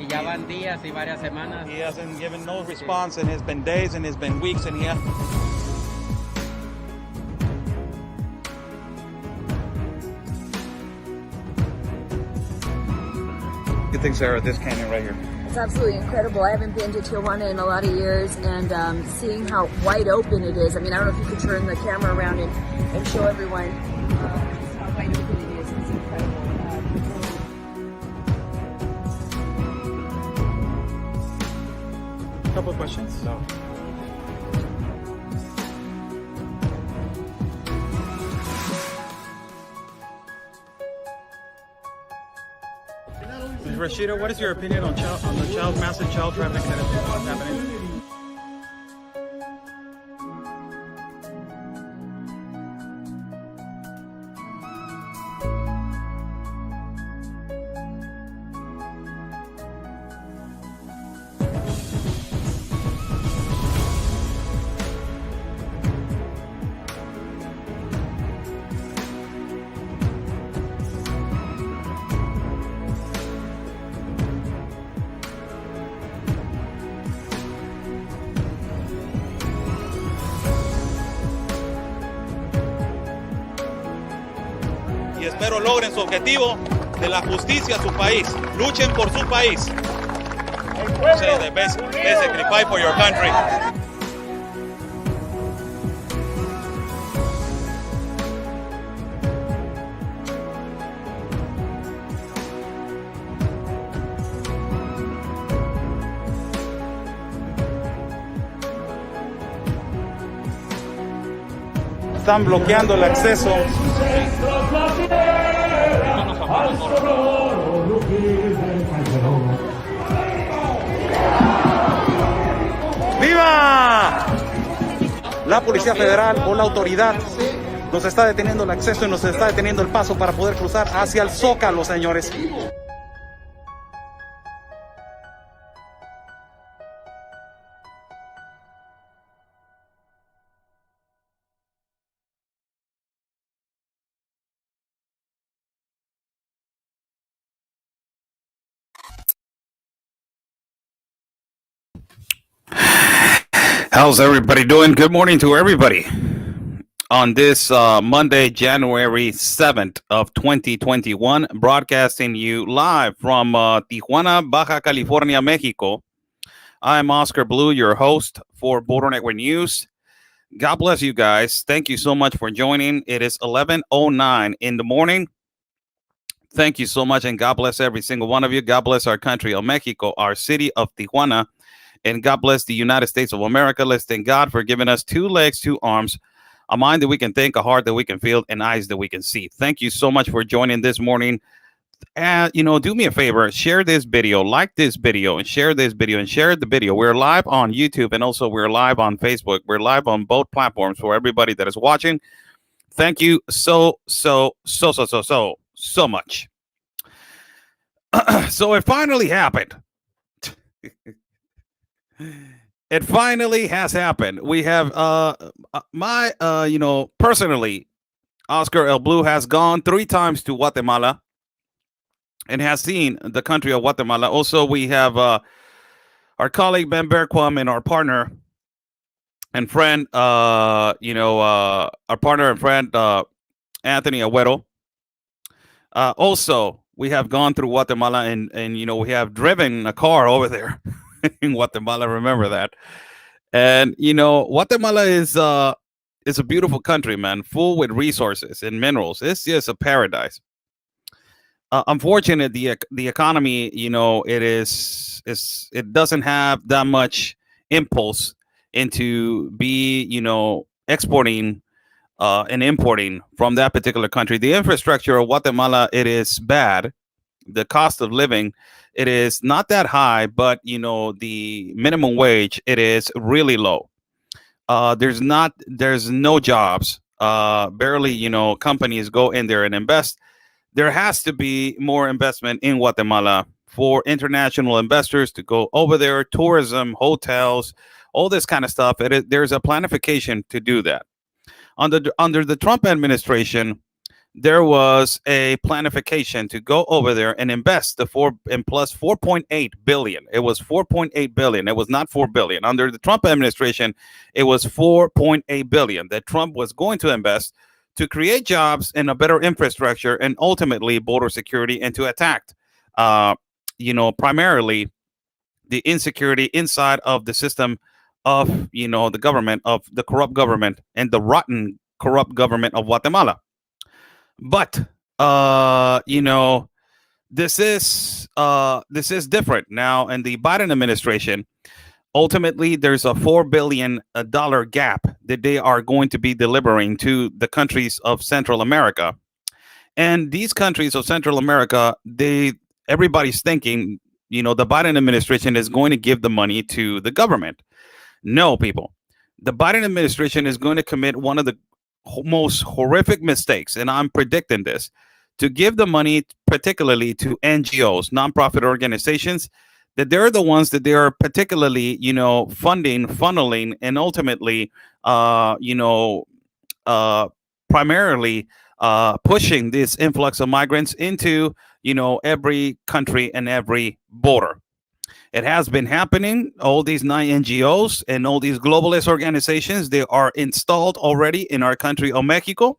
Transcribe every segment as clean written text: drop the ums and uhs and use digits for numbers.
Y ya van días y varias semanas. He hasn't given no response, and it's been days, and it's been weeks, and he has... Good things there at this canyon right here. It's absolutely incredible. I haven't been to Tijuana in a lot of years, and seeing how wide open it is. I mean, I don't know if you could turn the camera around and show everyone how wide open it is. It's incredible. A couple of questions. So. Rashida, what is your opinion on the massive child trafficking that is happening? Y espero logren su objetivo de la justicia a su país. Luchen por su país. Say that basically fight for your country. Están bloqueando el acceso. ¡Viva! La Policía Federal o la autoridad nos está deteniendo el acceso y nos está deteniendo el paso para poder cruzar hacia el Zócalo, señores. How's everybody doing? Good morning to everybody. On this Monday, January 7th of 2021, broadcasting you live from Tijuana, Baja California, Mexico. I'm Oscar Blue, your host for Border Network News. God bless you guys. Thank you so much for joining. It is 11:09 in the morning. Thank you so much, and God bless every single one of you. God bless our country of Mexico, our city of Tijuana. And God bless the United States of America. Let's thank God for giving us 2 legs, 2 arms, a mind that we can think, a heart that we can feel, and eyes that we can see. Thank you so much for joining this morning. And, do me a favor, share this video, like this video, and share this video, and share the video. We're live on YouTube, and also we're live on Facebook. We're live on both platforms for everybody that is watching. Thank you so much. So it finally happened. It finally has happened. We have personally, Oscar El Blue has gone 3 times to Guatemala and has seen the country of Guatemala. Also, we have our colleague Ben Berquam and our partner and friend, our partner and friend Anthony Agüero. Also, we have gone through Guatemala and we have driven a car over there. In Guatemala, remember that. And Guatemala is a beautiful country, man, full with resources and minerals. It's just a paradise. Unfortunately, the economy, it doesn't have that much impulse into exporting and importing from that particular country. The infrastructure of Guatemala, it is bad. The cost of living, it is not that high, but the minimum wage, it is really low. There's no jobs. Barely, companies go in there and invest. There has to be more investment in Guatemala for international investors to go over there, tourism, hotels, all this kind of stuff. There's a planification to do that. Under the Trump administration, there was a planification to go over there and invest the 4.8 billion. It was 4.8 billion. It was not 4 billion. Under the Trump administration, it was 4.8 billion that Trump was going to invest to create jobs and a better infrastructure and ultimately border security, and to attack, primarily the insecurity inside of the system of, the government, of the corrupt government and the rotten corrupt government of Guatemala. But this is different now in the Biden administration. Ultimately, there's a $4 billion gap that they are going to be delivering to the countries of Central America. And these countries of Central America, everybody's thinking, the Biden administration is going to give the money to the government. No, people. The Biden administration is going to commit one of the most horrific mistakes, and I'm predicting this, to give the money particularly to NGOs, nonprofit organizations, that they're the ones that they are particularly, funneling, and ultimately, primarily pushing this influx of migrants into, every country and every border. It has been happening. All these 9 NGOs and all these globalist organizations, they are installed already in our country of Mexico,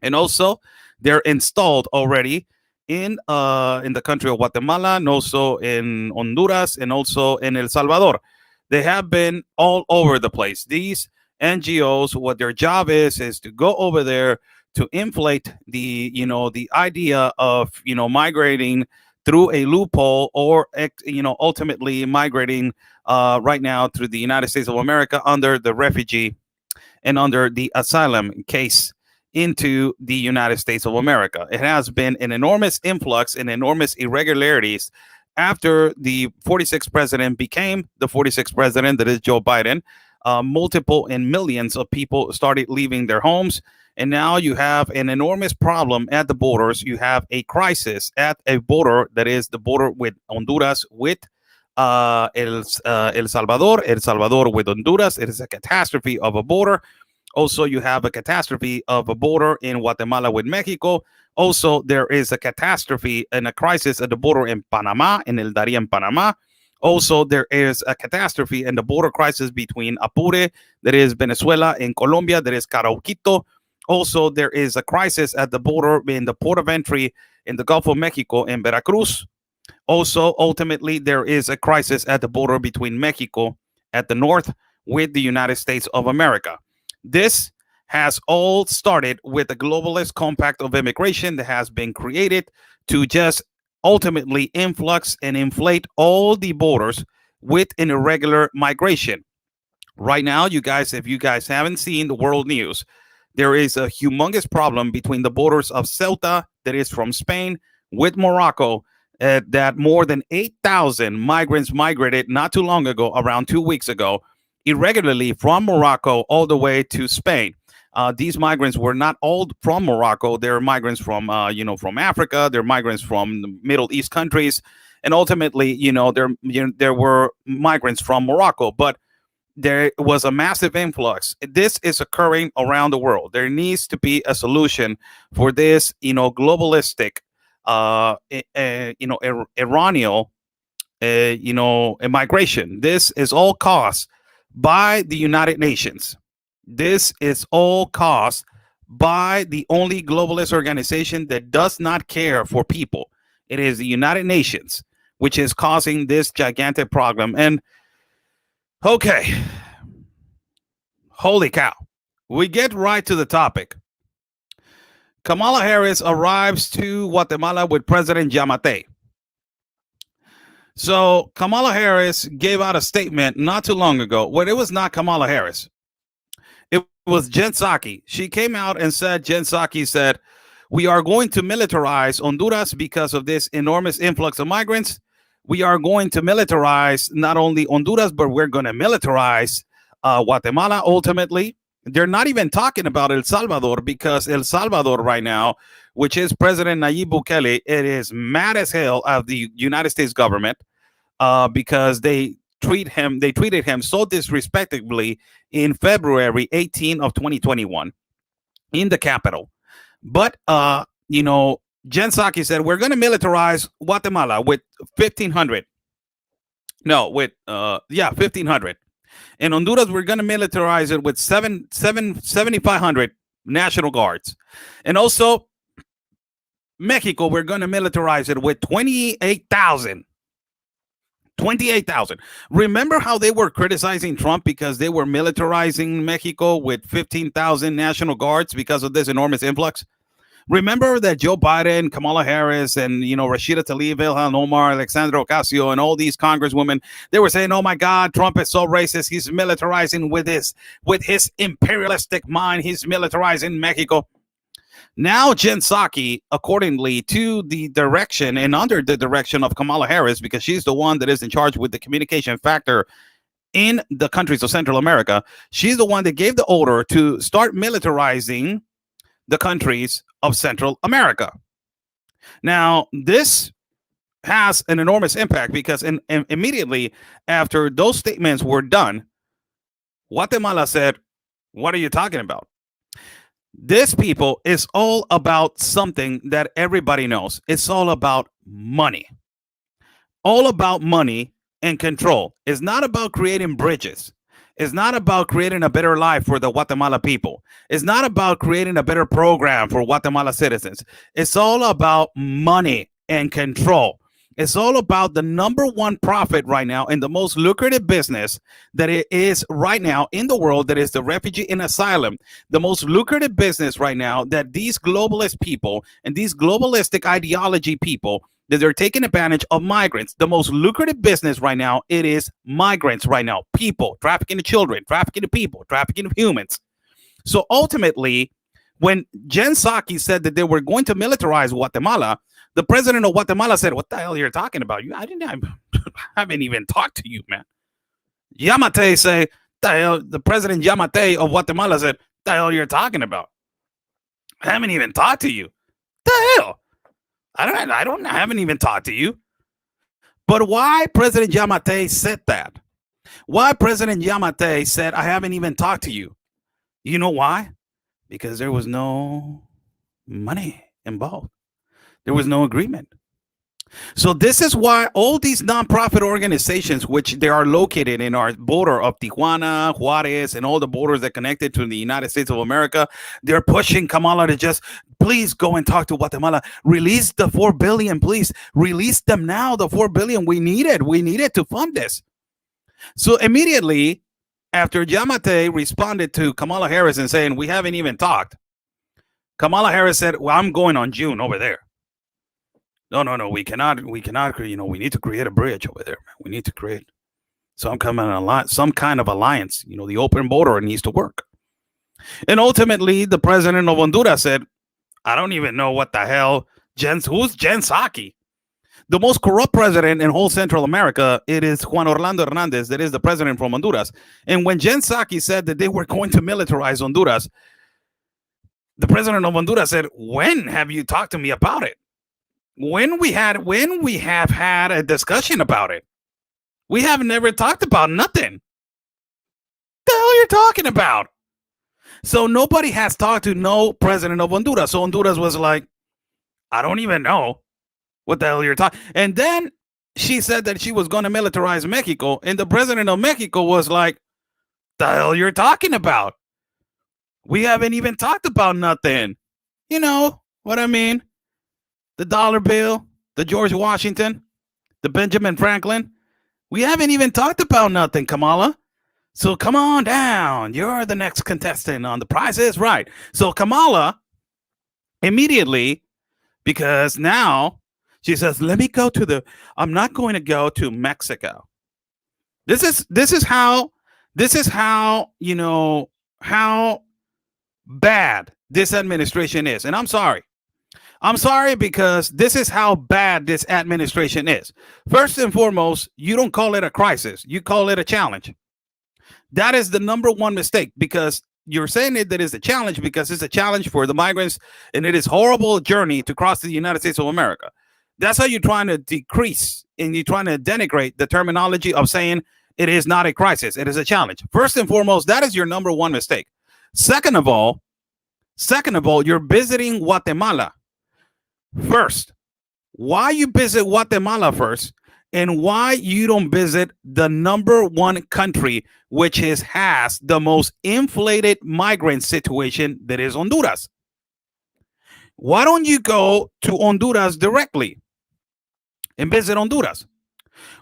and also they're installed already in the country of Guatemala, and also in Honduras, and also in El Salvador. They have been all over the place. These NGOs, what their job is to go over there to inflate the idea of migrating through a loophole, or ultimately migrating right now through the United States of America under the refugee and under the asylum case into the United States of America. It has been an enormous influx and enormous irregularities after the 46th president became the 46th president, that is Joe Biden. Multiple and millions of people started leaving their homes. And now you have an enormous problem at the borders. You have a crisis at a border, that is the border with Honduras, with El Salvador with Honduras. It is a catastrophe of a border. Also, you have a catastrophe of a border in Guatemala with Mexico. Also, there is a catastrophe and a crisis at the border in Panama, in El Darien, Panama. Also, there is a catastrophe and the border crisis between Apure, that is Venezuela, and Colombia, that is Carauquito. Also, there is a crisis at the border in the port of entry in the Gulf of Mexico in Veracruz. Also, ultimately, there is a crisis at the border between Mexico at the north with the United States of America. This has all started with the globalist compact of immigration that has been created to just ultimately influx and inflate all the borders with an irregular migration. Right now, you guys, if you guys haven't seen the world news, there is a humongous problem between the borders of Ceuta, that is from Spain, with Morocco, that more than 8,000 migrants migrated not too long ago, around 2 weeks ago, irregularly from Morocco all the way to Spain. These migrants were not all from Morocco. They're migrants from, from Africa. They're migrants from the Middle East countries. And ultimately, there were migrants from Morocco. But there was a massive influx. This is occurring around the world. There needs to be a solution for this, globalistic, Iranian, immigration. This is all caused by the United Nations. This is all caused by the only globalist organization that does not care for people. It is the United Nations, which is causing this gigantic problem. And okay, holy cow, we get right to the topic. Kamala Harris arrives to Guatemala with President Yamate. So Kamala Harris gave out a statement not too long ago. Well, it was not Kamala Harris. It was Jen Psaki. She came out and said, Jen Psaki said, we are going to militarize Honduras because of this enormous influx of migrants. We are going to militarize not only Honduras, but we're going to militarize Guatemala ultimately. They're not even talking about El Salvador, because El Salvador right now, which is President Nayib Bukele, it is mad as hell of the United States government because they treated him so disrespectfully in February 18 of 2021 in the capital. But Jen Psaki said we're going to militarize Guatemala with 1,500. No, with 1,500. In Honduras, we're going to militarize it with 7,500 National Guards, and also Mexico, we're going to militarize it with 28,000. 28,000. Remember how they were criticizing Trump because they were militarizing Mexico with 15,000 National Guards because of this enormous influx? Remember that Joe Biden, Kamala Harris, and Rashida Tlaib, Ilhan Omar, Alexandra Ocasio, and all these congresswomen, they were saying, "Oh my God, Trump is so racist. He's militarizing with his imperialistic mind. He's militarizing Mexico." Now, Jen Psaki, accordingly to the direction and under the direction of Kamala Harris, because she's the one that is in charge with the communication factor in the countries of Central America, she's the one that gave the order to start militarizing the countries of Central America. Now, this has an enormous impact because immediately after those statements were done, Guatemala said, "What are you talking about? This people is all about something that everybody knows. It's all about money. All about money and control. It's not about creating bridges. It's not about creating a better life for the Guatemala people. It's not about creating a better program for Guatemala citizens. It's all about money and control. It's all about the number one profit right now and the most lucrative business that it is right now in the world, that is the refugee and asylum. The most lucrative business right now that these globalist people and these globalistic ideology people, that they're taking advantage of migrants. The most lucrative business right now, it is migrants right now. People, trafficking of children, trafficking of people, trafficking of humans. So ultimately, when Jen Psaki said that they were going to militarize Guatemala, the president of Guatemala said, "What the hell are you talking about? I haven't even talked to you, man." Yamate say, the president Yamate of Guatemala said, "The hell you're talking about? I haven't even talked to you. The hell? I haven't even talked to you." But why President Yamate said that? Why President Yamate said, "I haven't even talked to you"? You know why? Because there was no money involved. There was no agreement. So this is why all these nonprofit organizations, which they are located in our border of Tijuana, Juarez, and all the borders that connected to the United States of America, they're pushing Kamala to just, please go and talk to Guatemala. Release the $4 billion, please. Release them now, the $4 billion. We need it to fund this. So immediately after Yamate responded to Kamala Harris and saying, "We haven't even talked," Kamala Harris said, "Well, I'm going on June over there. No, we cannot, we need to create a bridge over there. We need to create some kind of alliance. The open border needs to work." And ultimately, the president of Honduras said, "I don't even know what the hell, who's Jen Psaki?" The most corrupt president in whole Central America, it is Juan Orlando Hernandez, that is the president from Honduras. And when Jen Psaki said that they were going to militarize Honduras, the president of Honduras said, "When have you talked to me about it? When we have had a discussion about it? We have never talked about nothing. The hell you're talking about?" So nobody has talked to no president of Honduras. So Honduras was like, "I don't even know what the hell you're talking." And then she said that she was going to militarize Mexico. And the president of Mexico was like, "The hell you're talking about? We haven't even talked about nothing." You know what I mean? The dollar bill, the George Washington, the Benjamin Franklin. We haven't even talked about nothing, Kamala. So come on down. You're the next contestant on The Price is Right. So Kamala immediately, because now she says, "Let me go I'm not going to go to Mexico." This is how how bad this administration is. And I'm sorry because this is how bad this administration is. First and foremost, you don't call it a crisis. You call it a challenge. That is the number one mistake, because you're saying that it's a challenge because it's a challenge for the migrants, and it is horrible journey to cross the United States of America. That's how you're trying to decrease and you're trying to denigrate the terminology of saying it is not a crisis. It is a challenge. First and foremost, that is your number one mistake. Second of all, Second of all, you're visiting Guatemala first. Why you visit Guatemala first, and why you don't visit the number one country which has the most inflated migrant situation, that is Honduras? Why don't you go to Honduras directly and visit Honduras?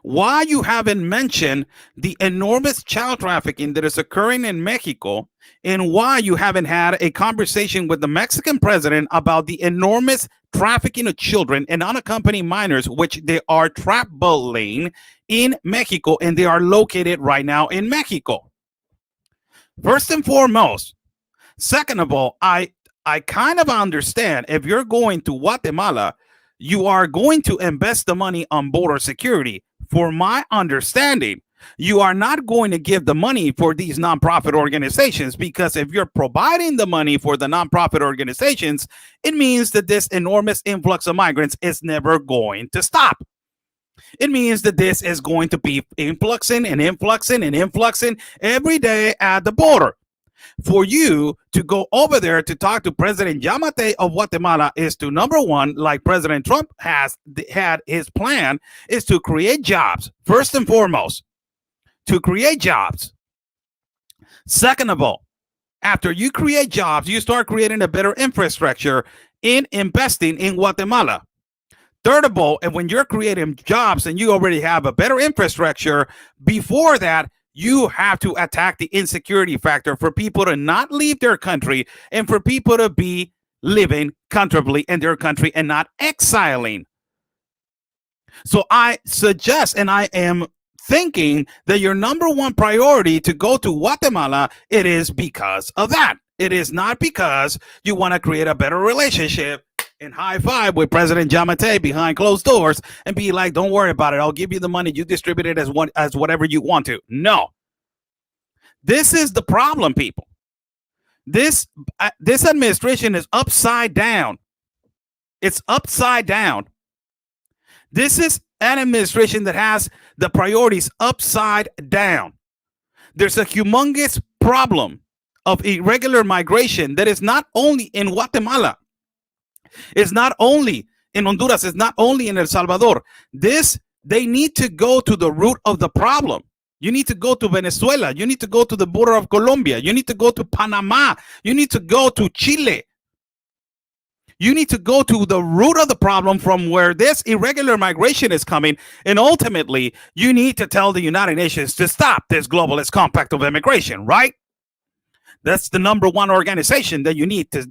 Why you haven't mentioned the enormous child trafficking that is occurring in Mexico, and why you haven't had a conversation with the Mexican president about the enormous trafficking of children and unaccompanied minors, which they are traveling in Mexico, and they are located right now in Mexico. First and foremost. Second of all, I kind of understand if you're going to Guatemala, you are going to invest the money on border security. For my understanding, you are not going to give the money for these nonprofit organizations, because if you're providing the money for the nonprofit organizations, it means that this enormous influx of migrants is never going to stop. It means that this is going to be influxing and influxing and influxing every day at the border. For you to go over there to talk to President Yamate of Guatemala is to, number one, like President Trump has had his plan, is to create jobs. First and foremost, to create jobs. Second of all, after you create jobs, you start creating a better infrastructure in investing in Guatemala. Third of all, and when you're creating jobs and you already have a better infrastructure, before that, you have to attack the insecurity factor for people to not leave their country and for people to be living comfortably in their country and not exiling. So I suggest, and I am thinking that your number one priority to go to Guatemala, it is because of that. It is not because you want to create a better relationship and high five with President Yamate behind closed doors and be like, don't worry about it. I'll give you the money. You distribute it as whatever you want to. No. This is the problem, people. This administration is upside down. It's upside down. This is an administration that has the priorities upside down. There's a humongous problem of irregular migration that is not only in Guatemala. It's not only in Honduras. It's not only in El Salvador. They need to go to the root of the problem. You need to go to Venezuela. You need to go to the border of Colombia. You need to go to Panama. You need to go to Chile. You need to go to the root of the problem from where this irregular migration is coming. And ultimately, you need to tell the United Nations to stop this globalist compact of immigration, right? That's the number one organization that you need to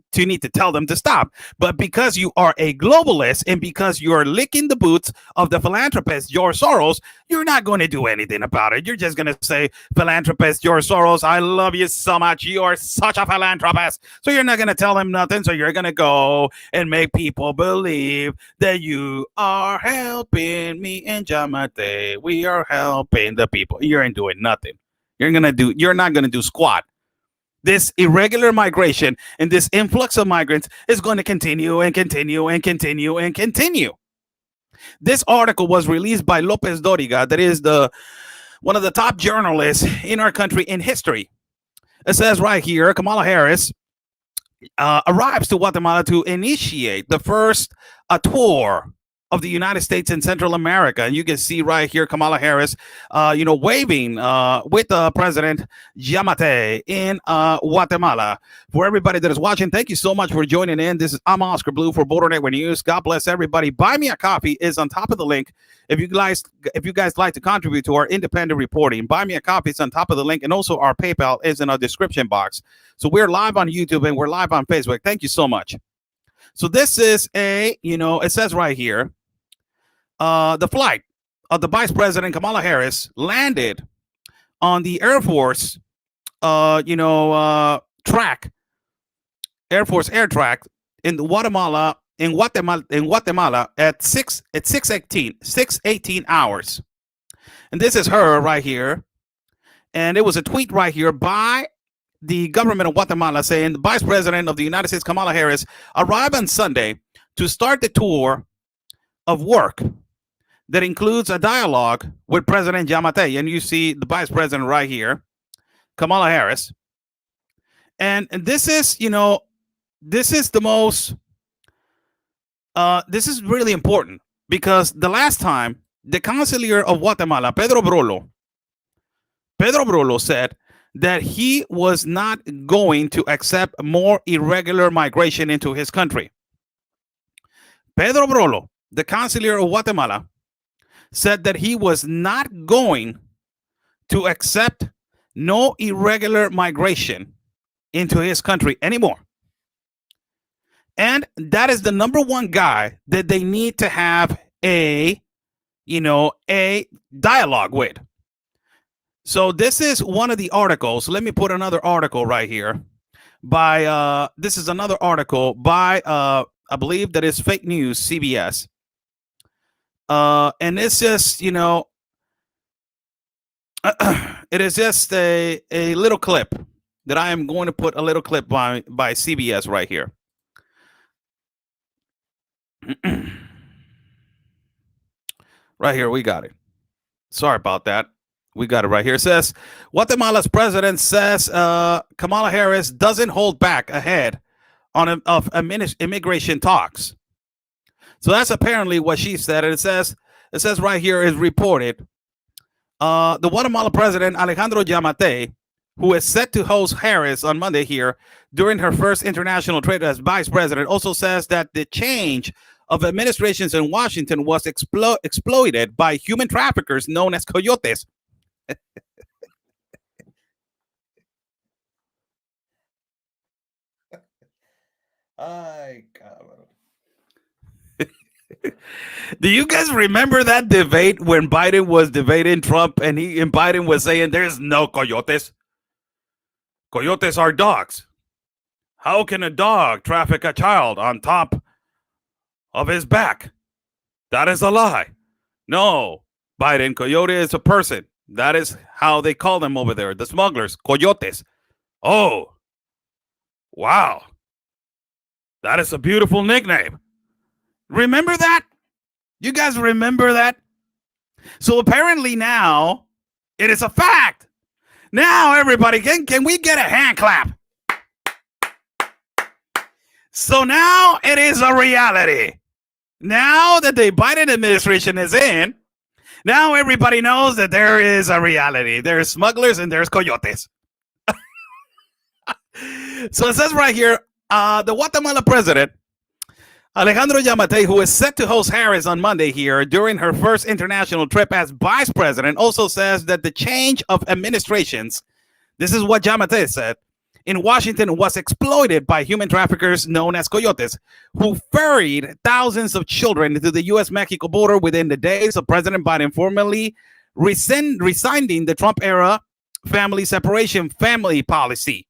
tell them to stop. But because you are a globalist and because you're licking the boots of the philanthropist George Soros, you're not going to do anything about it. You're just going to say, philanthropist George Soros, I love you so much. You are such a philanthropist. So you're not going to tell him nothing. So you're going to go and make people believe that you are helping me and Yamate. We are helping the people. You ain't doing nothing. You're not going to do squat. This irregular migration and this influx of migrants is going to continue and continue and continue and continue. This article was released by Lopez Doriga, that is one of the top journalists in our country in history. It says right here, Kamala Harris arrives to Guatemala to initiate the first tour of the United States and Central America. And you can see right here Kamala Harris, waving with President Yamate in Guatemala. For everybody that is watching, thank you so much for joining in. I'm Oscar Blue for Border Network News. God bless everybody. Buy Me a Coffee is on top of the link. If you guys like to contribute to our independent reporting, Buy Me a Coffee is on top of the link. And also our PayPal is in our description box. So we're live on YouTube and we're live on Facebook. Thank you so much. So this is it says right here, the flight of the Vice President Kamala Harris landed on the Air Force, Air track in Guatemala at 6:18 hours. And this is her right here. And it was a tweet right here by the government of Guatemala saying the Vice President of the United States, Kamala Harris, arrived on Sunday to start the tour of work that includes a dialogue with President Yamate. And you see the Vice President right here, Kamala Harris. And this is, this is the most. This is really important because the last time the Canciller of Guatemala, Pedro Brolo said that he was not going to accept more irregular migration into his country. Pedro Brolo, the Canciller of Guatemala, said that he was not going to accept no irregular migration into his country anymore. And that is the number one guy that they need to have a dialogue with. So this is one of the articles. Let me put another article right here. This is another article by I believe that is fake news, CBS. And it's just, it is just a little clip that I am going to put a little clip by CBS right here. Right here, we got it. Sorry about that. We got it right here. It says, Guatemala's president says Kamala Harris doesn't hold back ahead of immigration talks. So that's apparently what she said. And it says right here is reported. The Guatemala president, Alejandro Yamatei, who is set to host Harris on Monday here during her first international trip as vice president, also says that the change of administrations in Washington was exploited by human traffickers known as coyotes. Do you guys remember that debate when Biden was debating Trump and Biden was saying there's no coyotes? Coyotes are dogs. How can a dog traffic a child on top of his back? That is a lie. No, Biden, coyote is a person. That is how they call them over there. The smugglers, coyotes. Oh, wow. That is a beautiful nickname. Remember that? You guys remember that? So apparently now it is a fact. Now everybody, can we get a hand clap? So now it is a reality. Now that the Biden administration is in, now everybody knows that there is a reality. There's smugglers and there's coyotes. So it says right here, the Guatemala president, Alejandro Yamatei, who is set to host Harris on Monday here during her first international trip as vice president, also says that the change of administrations, this is what Yamatei said, in Washington was exploited by human traffickers known as coyotes, who ferried thousands of children to the U.S.-Mexico border within the days of President Biden formally rescinding the Trump-era family separation family policy.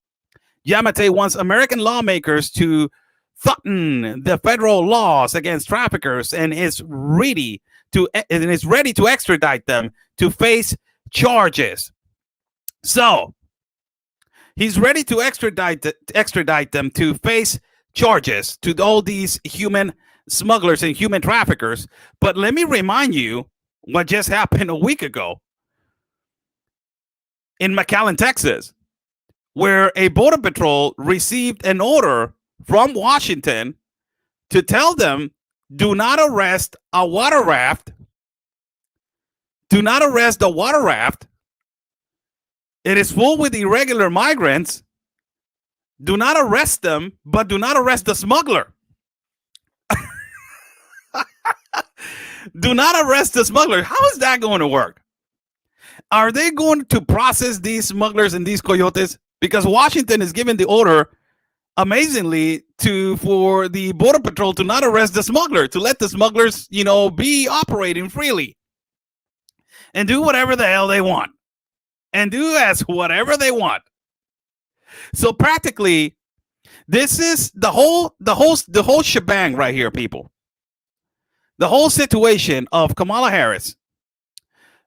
Yamatei wants American lawmakers to threaten the federal laws against traffickers and is ready to extradite them to face charges. So he's ready to extradite them to face charges to all these human smugglers and human traffickers. But let me remind you what just happened a week ago in McAllen, Texas, where a border patrol received an order from Washington to tell them, do not arrest a water raft. Do not arrest the water raft. It is full with irregular migrants. Do not arrest them, but do not arrest the smuggler. Do not arrest the smuggler. How is that going to work? Are they going to process these smugglers and these coyotes? Because Washington is giving the order, amazingly, for the border patrol to not arrest the smuggler, to let the smugglers, be operating freely and do whatever the hell they want. And do as whatever they want. So practically, this is the whole shebang right here, people. The whole situation of Kamala Harris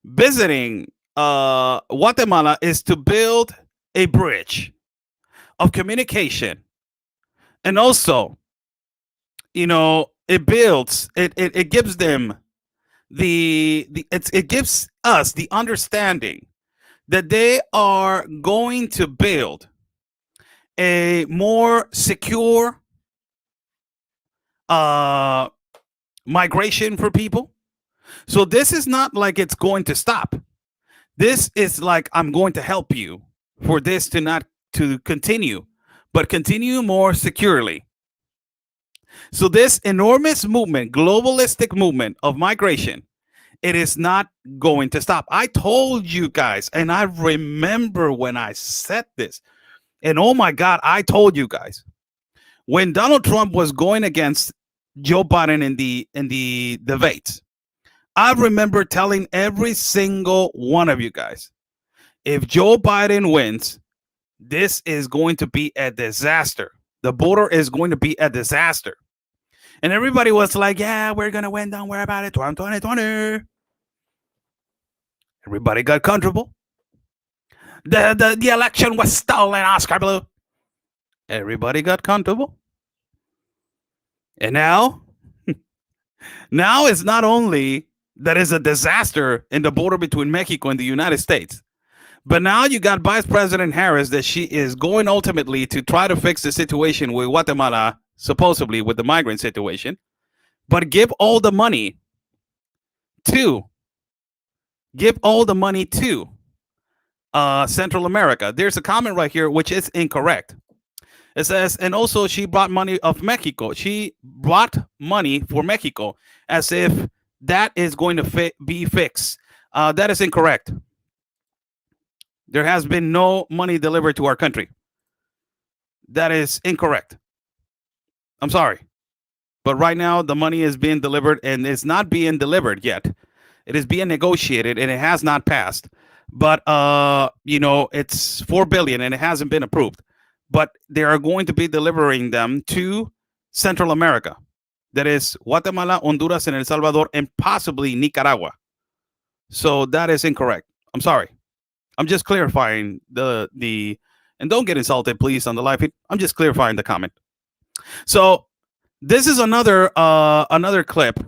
visiting Guatemala is to build a bridge of communication, and also, it gives them it gives us the understanding that they are going to build a more secure migration for people. So this is not like it's going to stop. This is like, I'm going to help you for this to not to continue, but continue more securely. So this enormous movement, globalistic movement of migration, it is not going to stop. I told you guys, and I remember when I said this, and oh my God, I told you guys when Donald Trump was going against Joe Biden in the debates. I remember telling every single one of you guys, if Joe Biden wins, this is going to be a disaster. The border is going to be a disaster. And everybody was like, yeah, we're going to win. Don't worry about it. 2020. Everybody got comfortable. The election was stolen, Oscar Blue. Everybody got comfortable. And now it's not only that is a disaster in the border between Mexico and the United States, but now you got Vice President Harris that she is going ultimately to try to fix the situation with Guatemala, supposedly with the migrant situation, but give all the money to Central America. There's a comment right here which is incorrect. It says, and also she brought money of Mexico. She brought money for Mexico as if that is going to be fixed. That is incorrect. There has been no money delivered to our country. That is incorrect. I'm sorry. But right now, the money is being delivered, and it's not being delivered yet. It is being negotiated, and it has not passed. But, it's $4 billion, and it hasn't been approved. But they are going to be delivering them to Central America. That is Guatemala, Honduras, and El Salvador, and possibly Nicaragua. So that is incorrect. I'm sorry. I'm just clarifying the and don't get insulted, please, on the live feed. I'm just clarifying the comment. So this is another clip,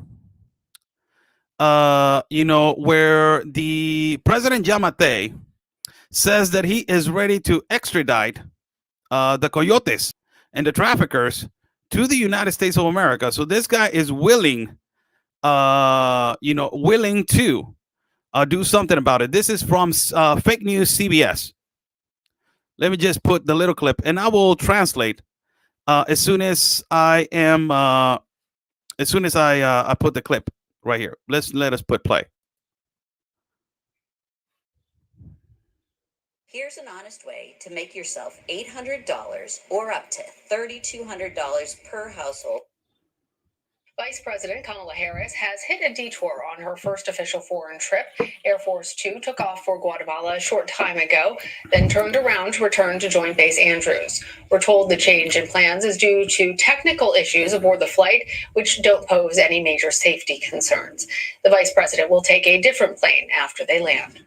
where the President Yamate says that he is ready to extradite the coyotes and the traffickers to the United States of America. So this guy is willing to do something about it. This is from fake news CBS. Let me just put the little clip, and I will translate as soon as I put the clip right here. Let us put play. Here's an honest way to make yourself $800 or up to $3,200 per household. Vice President Kamala Harris has hit a detour on her first official foreign trip. Air Force Two took off for Guatemala a short time ago, then turned around to return to Joint Base Andrews. We're told the change in plans is due to technical issues aboard the flight, which don't pose any major safety concerns. The Vice President will take a different plane after they land.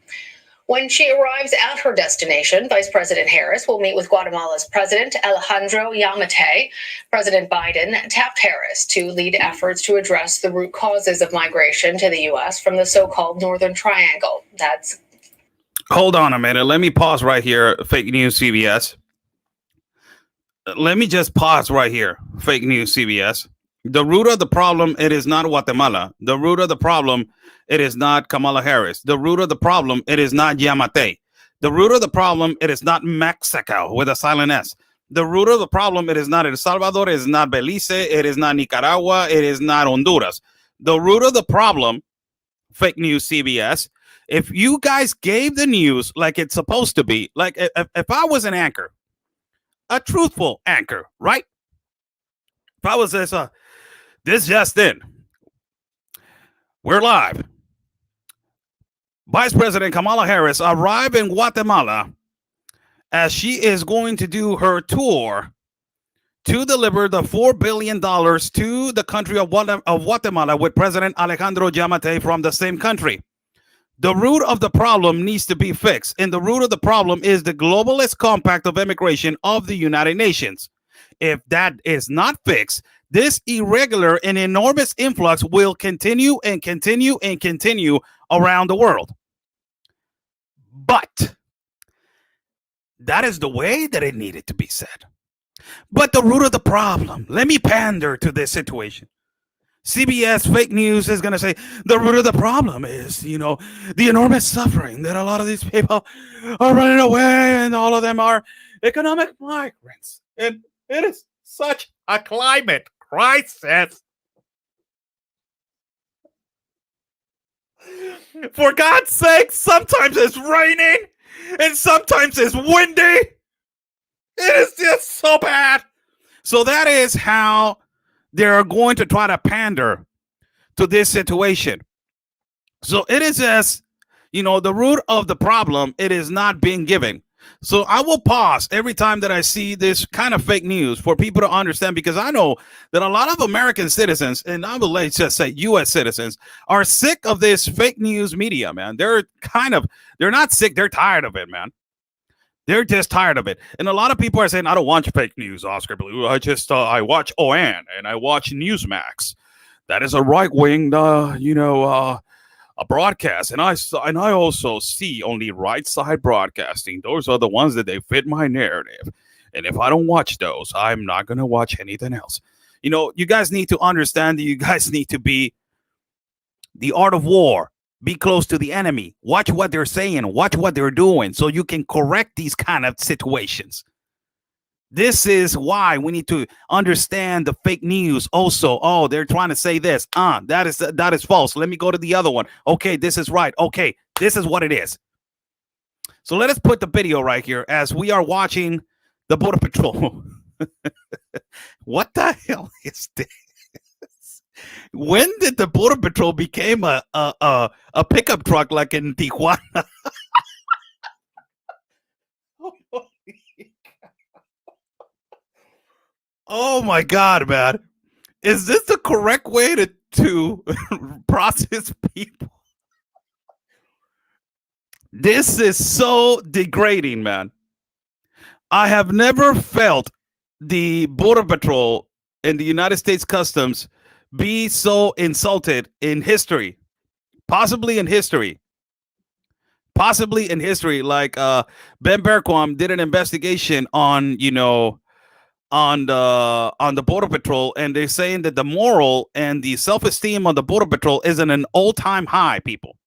When she arrives at her destination, Vice President Harris will meet with Guatemala's President Alejandro Yamate. President Biden tapped Harris to lead efforts to address the root causes of migration to the U.S. from the so-called Northern Triangle. Hold on a minute. Let me pause right here. Fake news CBS. Let me just pause right here. Fake news CBS. The root of the problem, it is not Guatemala. The root of the problem, it is not Kamala Harris. The root of the problem, it is not Yamate. The root of the problem, it is not Mexico with a silent S. The root of the problem, it is not El Salvador, it is not Belize, it is not Nicaragua, it is not Honduras. The root of the problem, fake news CBS, if you guys gave the news like it's supposed to be, like if I was an anchor, a truthful anchor, right? If I was this just in, we're live. Vice President Kamala Harris arrived in Guatemala as she is going to do her tour to deliver the $4 billion to the country of Guatemala with President Alejandro Yamate from the same country. The root of the problem needs to be fixed, and the root of the problem is the globalist compact of immigration of the United Nations. If that is not fixed, this irregular and enormous influx will continue and continue and continue around the world. But that is the way that it needed to be said. But the root of the problem, let me pander to this situation. CBS fake news is going to say the root of the problem is, the enormous suffering that a lot of these people are running away, and all of them are economic migrants. And it is such a climate crisis. For God's sake, sometimes it's raining and sometimes it's windy. It is just so bad. So that is how they're going to try to pander to this situation. So it is just, the root of the problem, it is not being given. So I will pause every time that I see this kind of fake news for people to understand, because I know that a lot of American citizens, and I will just say U.S. citizens, are sick of this fake news media, man. They're not sick. They're tired of it, man. They're just tired of it. And a lot of people are saying, I don't watch fake news, Oscar Blue. I watch ON and I watch Newsmax. That is a right-wing, a broadcast. And I also see only right-side broadcasting. Those are the ones that they fit my narrative. And if I don't watch those, I'm not going to watch anything else. You guys need to understand that you guys need to be the art of war. Be close to the enemy. Watch what they're saying. Watch what they're doing so you can correct these kind of situations. This is why we need to understand the fake news also. Oh, they're trying to say this. That is false. Let me go to the other one. Okay, this is right. Okay, this is what it is. So let us put the video right here as we are watching the Border Patrol. What the hell is this? When did the Border Patrol became a pickup truck like in Tijuana? Oh my God, man. Is this the correct way to process people? This is so degrading, man. I have never felt the Border Patrol and the United States Customs be so insulted in history, possibly in history, like Ben Berquam did an investigation on the Border Patrol, and they're saying that the moral and the self-esteem of the Border Patrol is in an all-time high. People,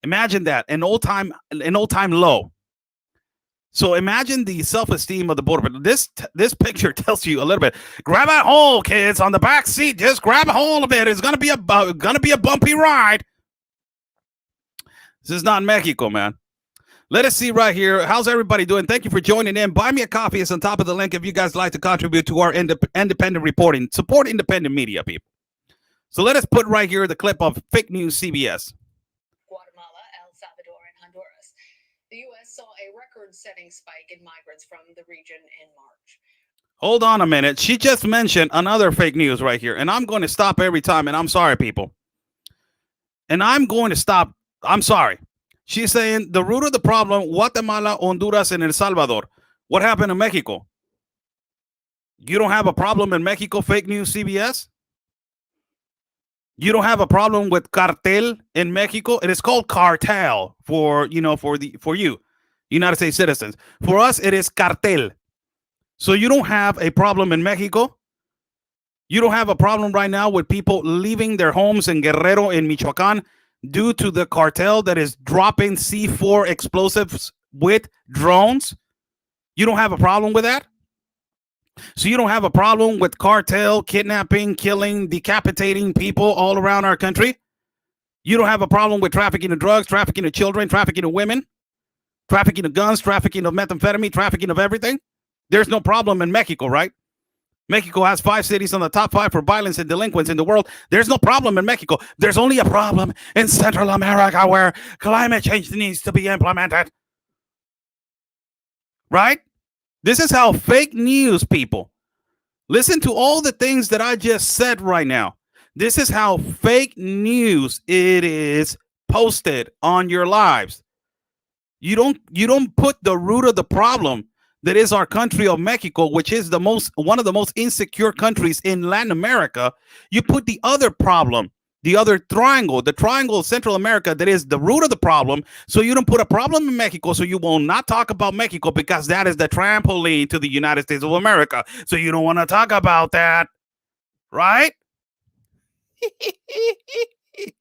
imagine that, an all-time low. So imagine the self-esteem of the Border Patrol. This picture tells you a little bit. Grab a hold, kids, on the back seat. Just grab a hold of it. It's gonna be a bumpy ride. This is not Mexico, man. Let us see right here. How's everybody doing? Thank you for joining in. Buy me a coffee. It's on top of the link if you guys like to contribute to our independent reporting. Support independent media, people. So let us put right here the clip of fake news CBS. Guatemala, El Salvador, and Honduras. The U.S. saw a record-setting spike in migrants from the region in March. Hold on a minute. She just mentioned another fake news right here, and I'm going to stop every time, and I'm sorry, people. And I'm going to stop. I'm sorry. She's saying the root of the problem, Guatemala, Honduras, and El Salvador. What happened in Mexico? You don't have a problem in Mexico, fake news CBS? You don't have a problem with cartel in Mexico? It is called cartel for you, United States citizens. For us, it is cartel. So you don't have a problem in Mexico? You don't have a problem right now with people leaving their homes in Guerrero, in Michoacan, due to the cartel that is dropping C4 explosives with drones? You don't have a problem with that? So you don't have a problem with cartel kidnapping, killing, decapitating people all around our country? You don't have a problem with trafficking of drugs, trafficking of children, trafficking of women, trafficking of guns, trafficking of methamphetamine, trafficking of everything? There's no problem in Mexico, right? Mexico has 5 cities on the top 5 for violence and delinquents in the world. There's no problem in Mexico. There's only a problem in Central America where climate change needs to be implemented. Right? This is how fake news, people. Listen to all the things that I just said right now. This is how fake news it is posted on your lives. You don't put the root of the problem that is our country of Mexico, which is one of the most insecure countries in Latin America. You put the other problem the other triangle, the triangle of Central America, that is the root of the problem. So you don't put a problem in Mexico, so you will not talk about Mexico because that is the trampoline to the United States of America. So you don't want to talk about that, right?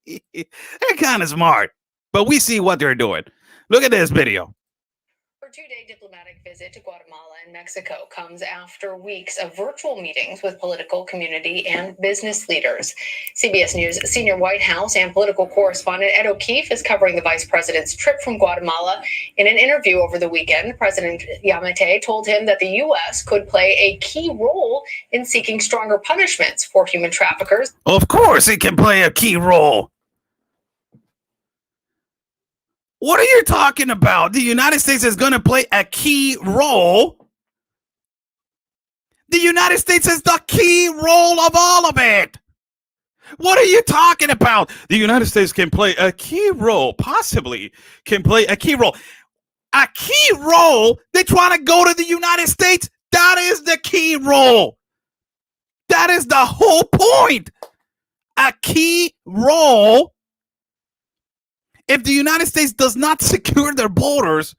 They're kind of smart, but we see what they're doing. Look at this video. Her two-day diplomatic visit to Guatemala and Mexico comes after weeks of virtual meetings with political, community, and business leaders. CBS News senior White House and political correspondent Ed O'Keefe is covering the vice president's trip from Guatemala. In an interview over the weekend, President Yamate told him that the U.S. could play a key role in seeking stronger punishments for human traffickers. Of course it can play a key role. What are you talking about? The United States is going to play a key role. The United States is the key role of all of it. What are you talking about? The United States can play a key role, possibly can play a key role. A key role? They're trying to go to the United States? That is the key role. That is the whole point. A key role. If the United States does not secure their borders,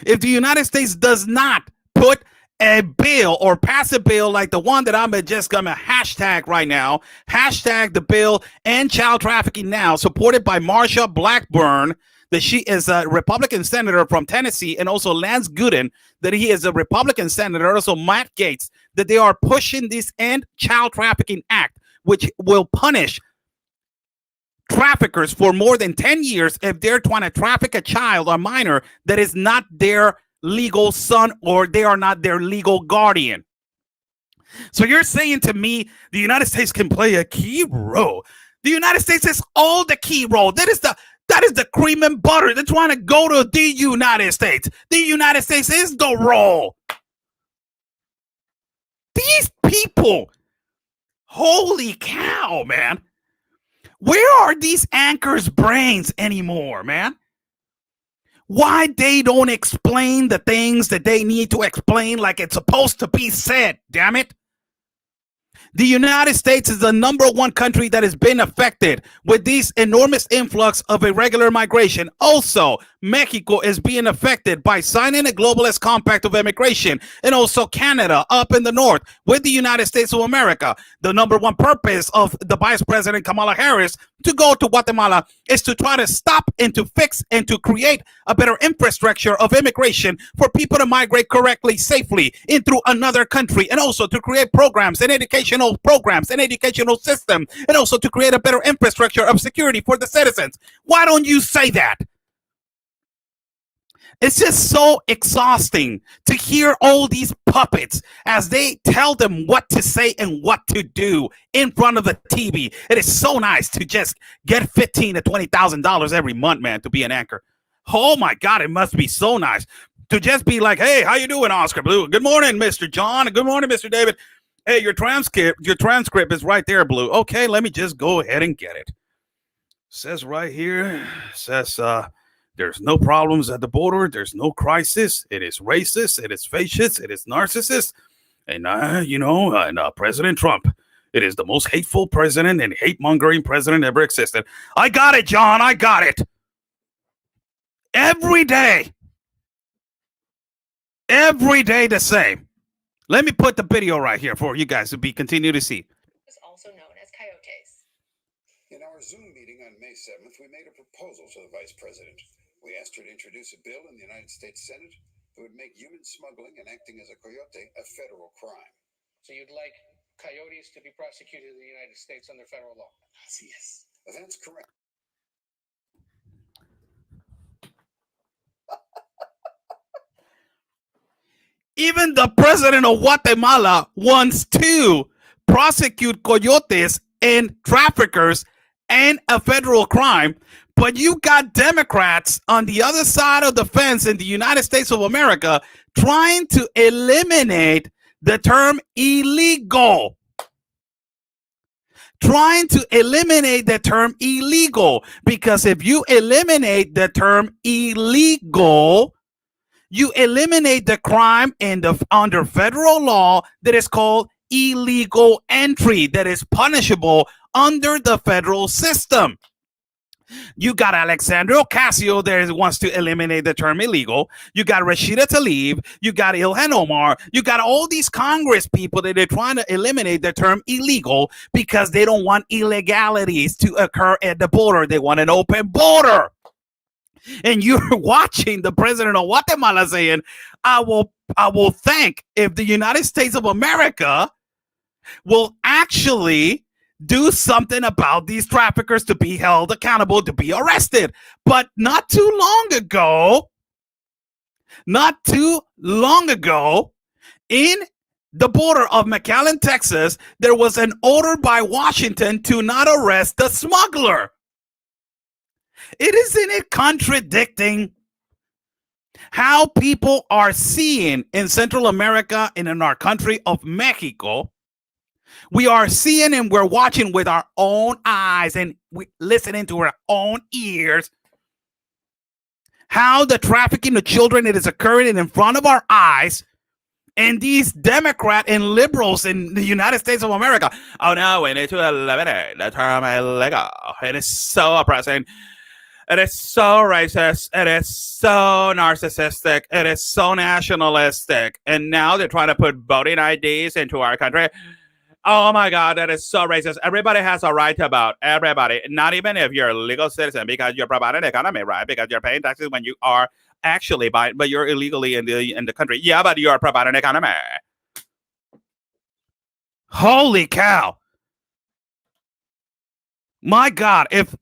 if the United States does not put a bill or pass a bill like the one that I'm just going to hashtag right now, hashtag the bill End Child Trafficking Now, supported by Marsha Blackburn, that she is a Republican senator from Tennessee, and also Lance Gooden, that he is a Republican senator, also Matt Gaetz, that they are pushing this End Child Trafficking Act, which will punish traffickers for more than 10 years if they're trying to traffic a child or minor that is not their legal son or they are not their legal guardian. So you're saying to me the United States can play a key role? The United States is all the key role. That is the cream and butter. They're trying to go to the United States. The United States is the role. These people, holy cow, man. Where are these anchors' brains anymore, man? Why they don't explain the things that they need to explain like it's supposed to be said, damn it? The United States is the #1 country that has been affected with this enormous influx of irregular migration. Also, Mexico is being affected by signing a globalist compact of immigration, and also Canada up in the north with the United States of America. The #1 purpose of the Vice President Kamala Harris to go to Guatemala is to try to stop and to fix and to create a better infrastructure of immigration for people to migrate correctly, safely in through another country, and also to create programs and educational programs and educational system, and also to create a better infrastructure of security for the citizens. Why don't you say that? It's just so exhausting to hear all these puppets as they tell them what to say and what to do in front of the TV. It is so nice to just get $15,000 to $20,000 every month, man, to be an anchor. Oh my God, it must be so nice to just be like, hey, how you doing, Oscar Blue? Good morning, Mr. John. Good morning, Mr. David. Hey, your transcript is right there, Blue. Okay, let me just go ahead and get it. Says right here, says there's no problems at the border. There's no crisis. It is racist. It is fascist. It is narcissist. And, President Trump, it is the most hateful president and hate-mongering president ever existed. I got it, John. I got it. Every day. Every day the same. Let me put the video right here for you guys to continue to see. It's also known as coyotes. In our Zoom meeting on May 7th, we made a proposal to the Vice President. We asked her to introduce a bill in the United States Senate that would make human smuggling and acting as a coyote a federal crime. So you'd like coyotes to be prosecuted in the United States under federal law? Yes, that's correct. Even the president of Guatemala wants to prosecute coyotes and traffickers and a federal crime. But you got Democrats on the other side of the fence in the United States of America trying to eliminate the term illegal. Trying to eliminate the term illegal. Because if you eliminate the term illegal, you eliminate the crime under federal law that is called illegal entry, that is punishable under the federal system. You got Alexandria Ocasio that wants to eliminate the term illegal. You got Rashida Tlaib. You got Ilhan Omar. You got all these Congress people that are trying to eliminate the term illegal because they don't want illegalities to occur at the border. They want an open border. And you're watching the president of Guatemala saying, I will thank if the United States of America will actually do something about these traffickers to be held accountable, to be arrested. But not too long ago, in the border of McAllen, Texas, there was an order by Washington to not arrest the smuggler. Isn't it contradicting how people are seeing in Central America and in our country of Mexico? We are seeing and we're watching with our own eyes and we listening to our own ears how the trafficking of children it is occurring in front of our eyes. And these Democrat and liberals in the United States of America, oh no, we need to eliminate the term illegal. It is so oppressive. It is so racist. It is so narcissistic. It is so nationalistic. And now they're trying to put voting IDs into our country. Oh my God, that is so racist. Everybody has a right to vote. Everybody. Not even if you're a legal citizen because you're providing the economy, right? Because you're paying taxes when you are actually buying, but you're illegally in the country. Yeah, but you're providing the economy. Holy cow. My God, if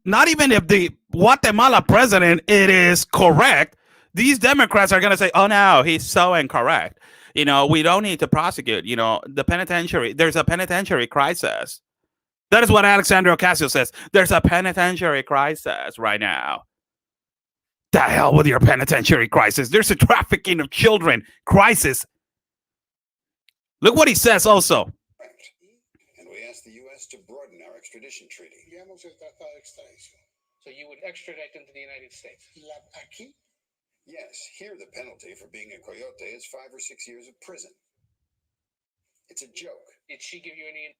not even if the Guatemala president it is correct, these Democrats are going to say, oh no, he's so incorrect. We don't need to prosecute. The penitentiary, there's a penitentiary crisis. That is what Alexandria Ocasio says. There's a penitentiary crisis right now. The hell with your penitentiary crisis. There's a trafficking of children crisis. Look what he says also. And we asked the U.S. to broaden our extradition treaty. So you would extradite them to the United States? Yes, here the penalty for being a coyote is 5 or 6 years of prison. It's a joke. Did she give you any?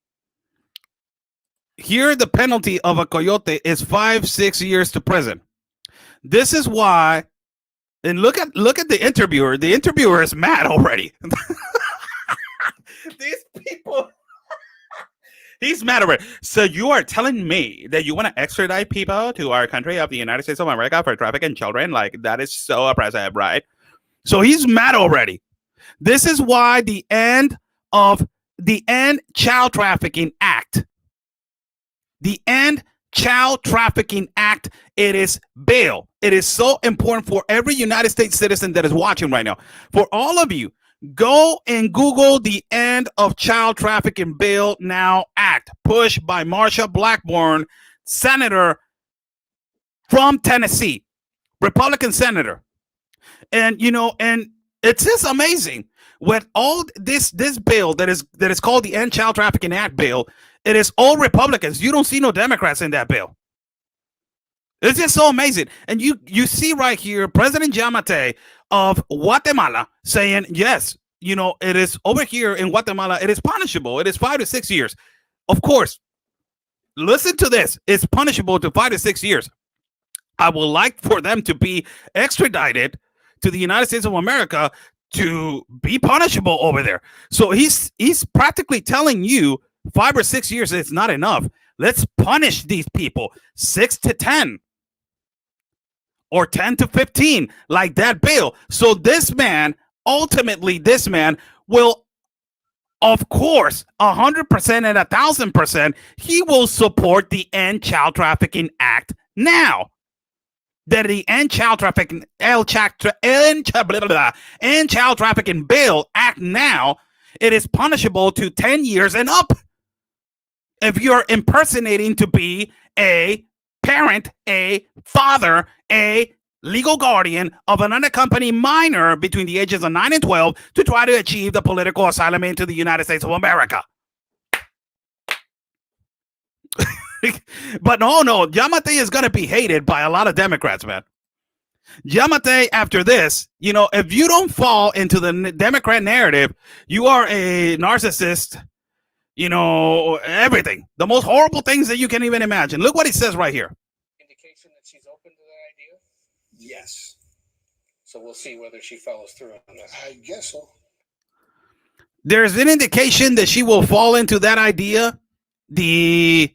Here the penalty of a coyote is 5-6 years to prison. This is why, and look at the interviewer. The interviewer is mad already. These people. He's mad over it. So you are telling me that you want to extradite people to our country of the United States of America for trafficking children? Like, that is so oppressive, right? So he's mad already. This is why the End Child Trafficking Act. The End Child Trafficking Act, it is bail. It is so important for every United States citizen that is watching right now. For all of you, go and Google the End of Child Trafficking Bill Now Act, pushed by Marsha Blackburn, senator from Tennessee, Republican senator. And and it's just amazing with all this bill that is called the End Child Trafficking Act bill. It is all Republicans. You don't see no Democrats in that bill. It's just so amazing. And you see right here, President Yamate of Guatemala saying, yes, it is over here in Guatemala, it is punishable. It is 5 to 6 years. Of course, listen to this. It's punishable to 5 to 6 years. I would like for them to be extradited to the United States of America to be punishable over there. So he's practically telling you 5 or 6 years is not enough. Let's punish these people 6 to 10. Or 10 to 15, like that bill. So ultimately, this man will, of course, 100% and 1,000%, he will support the End Child Trafficking Act now. That the End Child Trafficking End Child Trafficking Bill Act now, it is punishable to 10 years and up. If you're impersonating to be a parent, a father, a legal guardian of an unaccompanied minor between the ages of 9 and 12 to try to achieve the political asylum into the United States of America. But no, Yamate is going to be hated by a lot of Democrats, man. Yamate, after this, if you don't fall into the Democrat narrative, you are a narcissist. everything. The most horrible things that you can even imagine. Look what it says right here. Indication that she's open to that idea? Yes. So we'll see whether she follows through on that. I guess so. There's an indication that she will fall into that idea. The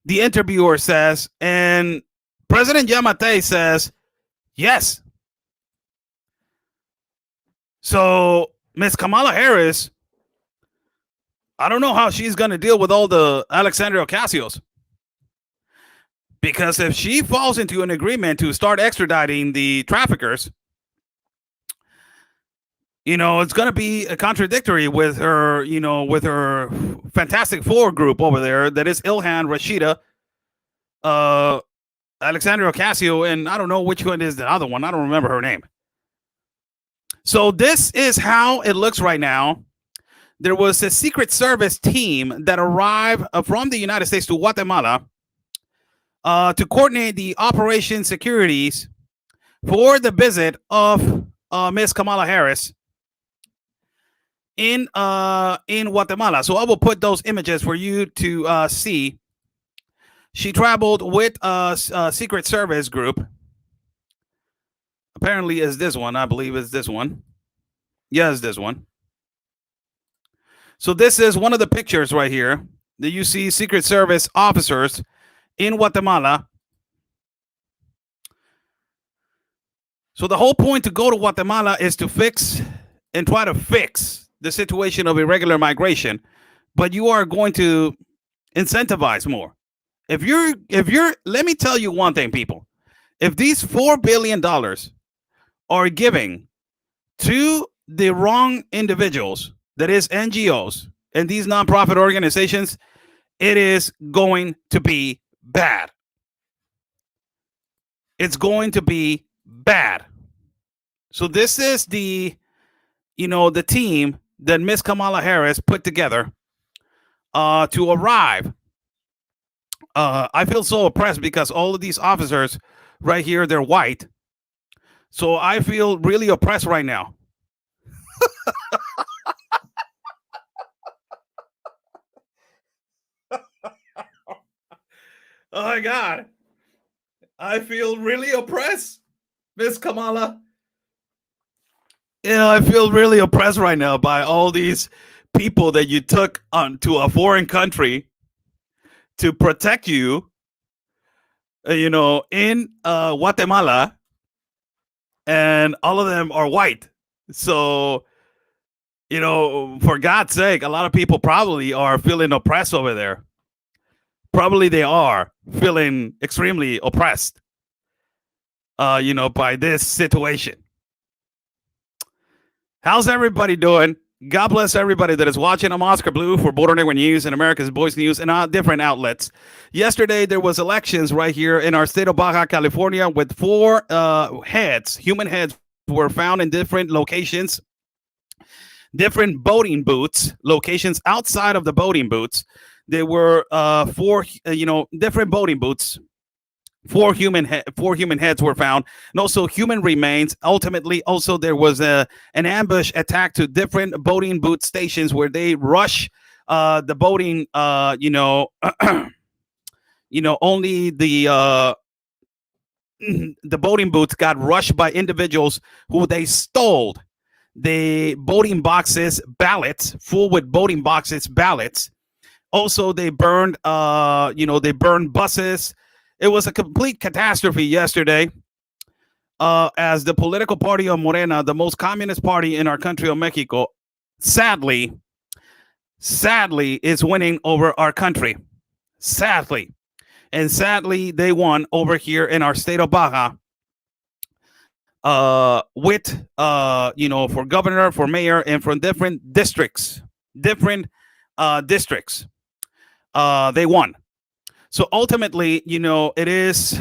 interviewer says, and President Yamate says, yes. So Miss Kamala Harris, I don't know how she's going to deal with all the Alexandria Ocasios. Because if she falls into an agreement to start extraditing the traffickers, it's going to be a contradictory with her, with her Fantastic Four group over there. That is Ilhan, Rashida, Alexandria Ocasio, and I don't know which one is the other one. I don't remember her name. So this is how it looks right now. There was a Secret Service team that arrived from the United States to Guatemala to coordinate the operation securities for the visit of Miss Kamala Harris in Guatemala. So I will put those images for you to see. She traveled with a Secret Service group. Apparently is this one. I believe is this one. Yeah, it's this one. So this is one of the pictures right here that you see Secret Service officers in Guatemala. So the whole point to go to Guatemala is to try to fix the situation of irregular migration, but you are going to incentivize more. If you're, let me tell you one thing, people. If these $4 billion are giving to the wrong individuals, that is NGOs and these nonprofit organizations, it is going to be bad. It's going to be bad. So this is the team that Miss Kamala Harris put together to arrive. I feel so oppressed because all of these officers right here, they're white. So I feel really oppressed right now. Oh my God. I feel really oppressed, Miss Kamala. Yeah, I feel really oppressed right now by all these people that you took to a foreign country to protect you, in Guatemala, and all of them are white. So, for God's sake, a lot of people probably are feeling oppressed over there. Probably they are feeling extremely oppressed, by this situation. How's everybody doing? God bless everybody that is watching. I'm Oscar Blue for Border Network News and America's Voice News and different outlets. Yesterday, there was elections right here in our state of Baja California with 4 human heads were found in different locations, different voting booths, locations outside of the voting booths. There were 4, different voting booths. 4 human heads were found, and also human remains. Ultimately, also there was an ambush attack to different voting booth stations where they rush the voting. Only the voting booths got rushed by individuals who they stole the voting boxes, ballots, full with voting boxes, ballots. Also, they burned, buses. It was a complete catastrophe yesterday as the political party of Morena, the most communist party in our country of Mexico, sadly, is winning over our country. Sadly. And sadly, they won over here in our state of Baja with, for governor, for mayor, and from different districts. They won. So ultimately, it is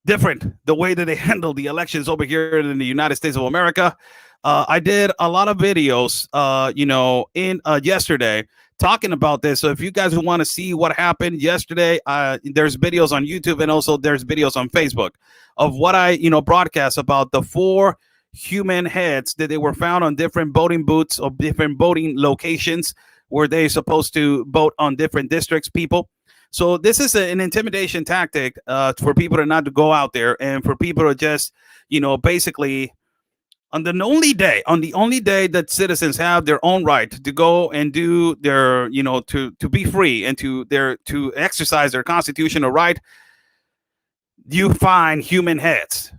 different the way that they handle the elections over here in the United States of America. I did a lot of videos, yesterday talking about this. So if you guys want to see what happened yesterday, there's videos on YouTube and also there's videos on Facebook of what I, broadcast about the 4 human heads that they were found on different voting booths or different voting locations where they're supposed to vote on different districts, people. So this is an intimidation tactic for people to not to go out there, and for people to just, basically on the only day that citizens have their own right to go and do their, to be free and to exercise their constitutional right, you find human heads,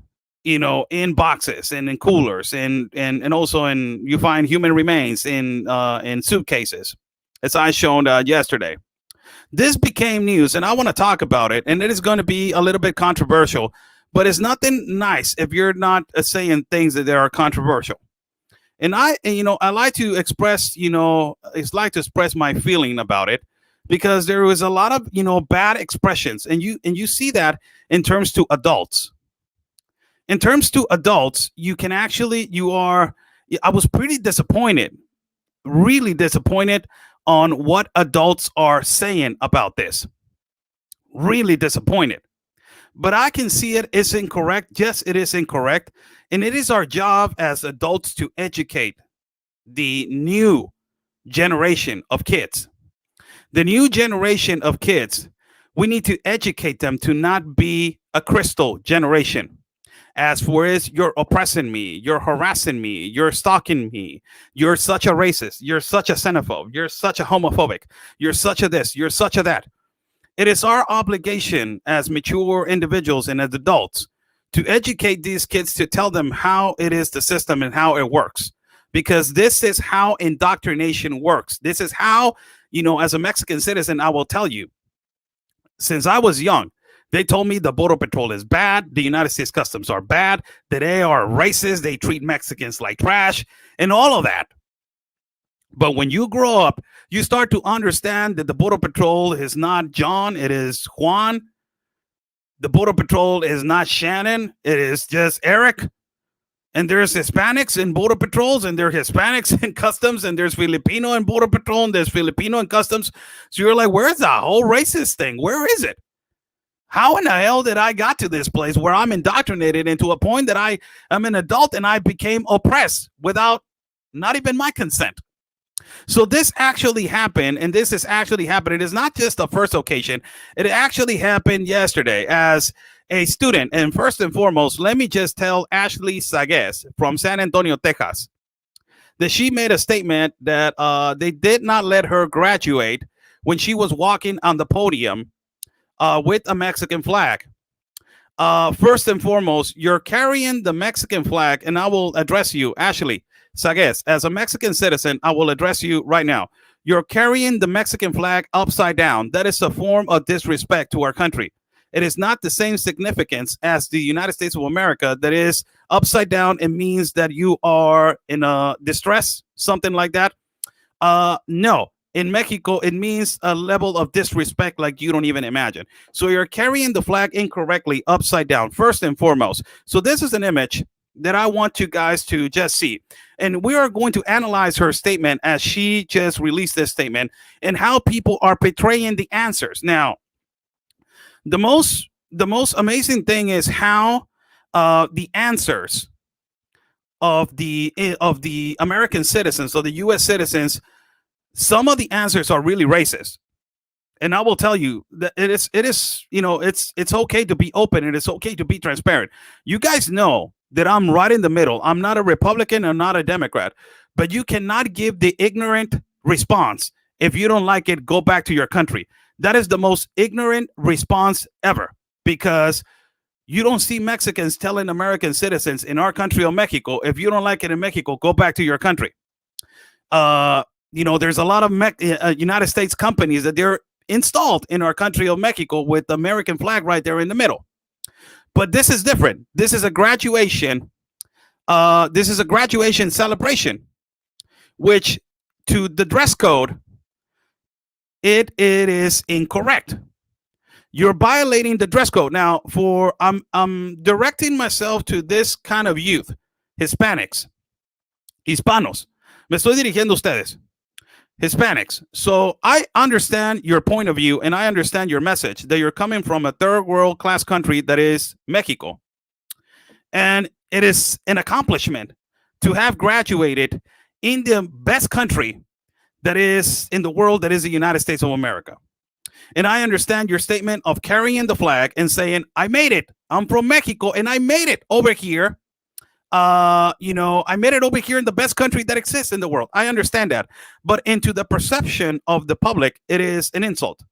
in boxes and in coolers, and also you find human remains in suitcases, as I shown yesterday. This became news, and I want to talk about it, and it is going to be a little bit controversial, but it's nothing nice if you're not saying things that are controversial. And I like to express, it's like to express my feeling about it, because there was a lot of, bad expressions, and you see that in terms to adults. In terms to adults, I was pretty disappointed, really disappointed on what adults are saying about this. Really disappointed. But I can see it's incorrect. Yes, it is incorrect. And it is our job as adults to educate the new generation of kids. The new generation of kids, we need to educate them to not be a crystal generation. As for is, you're oppressing me, you're harassing me, you're stalking me, you're such a racist, you're such a xenophobe, you're such a homophobic, you're such a this, you're such a that. It is our obligation as mature individuals and as adults to educate these kids, to tell them how it is the system and how it works. Because this is how indoctrination works. This is how, as a Mexican citizen, I will tell you, since I was young, they told me the Border Patrol is bad, the United States Customs are bad, that they are racist, they treat Mexicans like trash, and all of that. But when you grow up, you start to understand that the Border Patrol is not John, it is Juan. The Border Patrol is not Shannon, it is just Eric. And there's Hispanics in Border Patrols, and there's Hispanics in Customs, and there's Filipino in Border Patrol, and there's Filipino in Customs. So you're like, where's the whole racist thing? Where is it? How in the hell did I got to this place where I'm indoctrinated into a point that I am an adult and I became oppressed without not even my consent? So this actually happened, and this is actually happening. It is not just the first occasion. It actually happened yesterday as a student. And first and foremost, let me just tell Ashley Sagues from San Antonio, Texas, that she made a statement that they did not let her graduate when she was walking on the podium with a Mexican flag. First and foremost, you're carrying the Mexican flag, and I will address you, Ashley Sagues, as a Mexican citizen. I will address you right now. You're carrying the Mexican flag upside down. That is a form of disrespect to our country. It is not the same significance as the United States of America. That is upside down. It means that you are in a distress, something like that. No. In Mexico, it means a level of disrespect like you don't even imagine. So you're carrying the flag incorrectly upside down, first and foremost. So this is an image that I want you guys to just see. And we are going to analyze her statement as she just released this statement and how people are portraying the answers. Now, the most amazing thing is how the answers of the American citizens, or the U.S. citizens, some of the answers are really racist. And I will tell you that it is, it's okay to be open, and it's okay to be transparent. You guys know that I'm right in the middle. I'm not a Republican, I'm not a Democrat, but you cannot give the ignorant response. If you don't like it, go back to your country. That is the most ignorant response ever, because you don't see Mexicans telling American citizens in our country of Mexico, if you don't like it in Mexico, go back to your country. There's a lot of United States companies that they're installed in our country of Mexico with the American flag right there in the middle. But this is different. This is a graduation. This is a graduation celebration, which to the dress code, it is incorrect. You're violating the dress code. Now, I'm directing myself to this kind of youth, Hispanics, hispanos. Me estoy dirigiendo a ustedes. Hispanics. So I understand your point of view, and I understand your message that you're coming from a third world class country that is Mexico. And it is an accomplishment to have graduated in the best country that is in the world that is the United States of America. And I understand your statement of carrying the flag and saying, I made it. I'm from Mexico and I made it over here. I made it over here in the best country that exists in the world. I understand that. But into the perception of the public, it is an insult.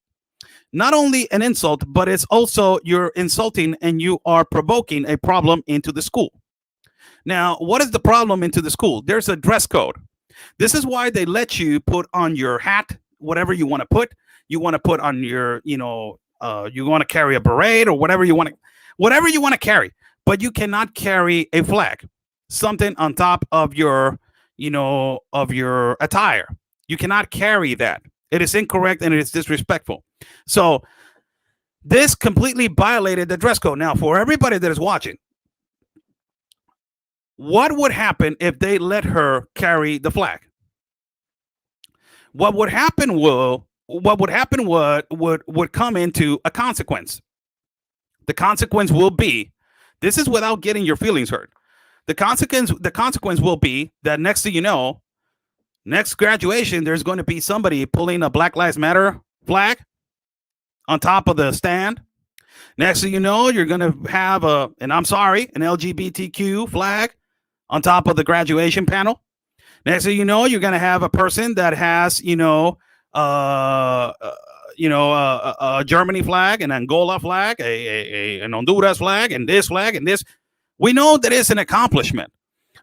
Not only an insult, but it's also you're insulting and you are provoking a problem into the school. Now, what is the problem into the school? There's a dress code. This is why they let you put on your hat, whatever you want to put. You want to put on your, you want to carry a beret or whatever you want to carry, but you cannot carry a flag, something on top of your, of your attire. You cannot carry that. It is incorrect and it is disrespectful. So this completely violated the dress code. Now, for everybody that is watching, what would happen if they let her carry the flag? What would happen would come into a consequence. The consequence will be, this is without getting your feelings hurt. The consequence will be that next thing you know, next graduation, there's going to be somebody pulling a Black Lives Matter flag on top of the stand. Next thing you know, you're going to have an LGBTQ flag on top of the graduation panel. Next thing you know, you're going to have a person that has, a Germany flag, an Angola flag, an Honduras flag, and this flag, and this. We know that it's an accomplishment,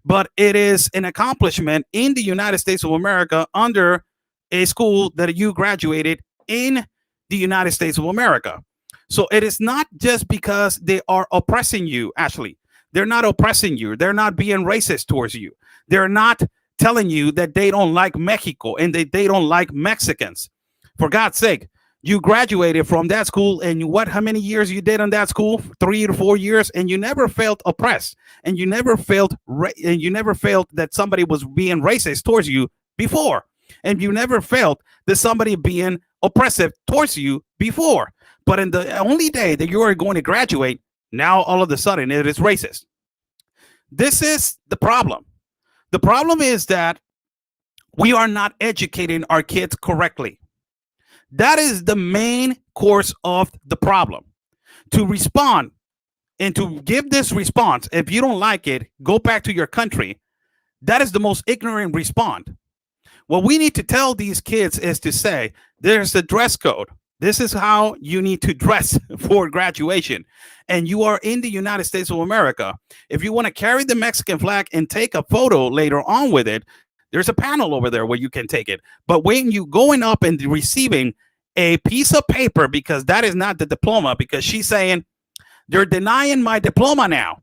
but it is an accomplishment in the United States of America under a school that you graduated in the United States of America. So it is not just because they are oppressing you, Ashley. They're not oppressing you. They're not being racist towards you. They're not telling you that they don't like Mexico and they don't like Mexicans. For God's sake, you graduated from that school, and how many years you did in that school? 3 to 4 years, and you never felt oppressed, and you never felt that somebody was being racist towards you before, and you never felt that somebody being oppressive towards you before. But in the only day that you are going to graduate, now all of a sudden it is racist. This is the problem. The problem is that we are not educating our kids correctly. That is the main course of the problem. To respond and to give this response, if you don't like it, go back to your country. That is the most ignorant response. What we need to tell these kids is to say, there's a dress code. This is how you need to dress for graduation. And you are in the United States of America. If you want to carry the Mexican flag and take a photo later on with it, there's a panel over there where you can take it. But when you going up and receiving a piece of paper, because that is not the diploma, because she's saying they're denying my diploma now.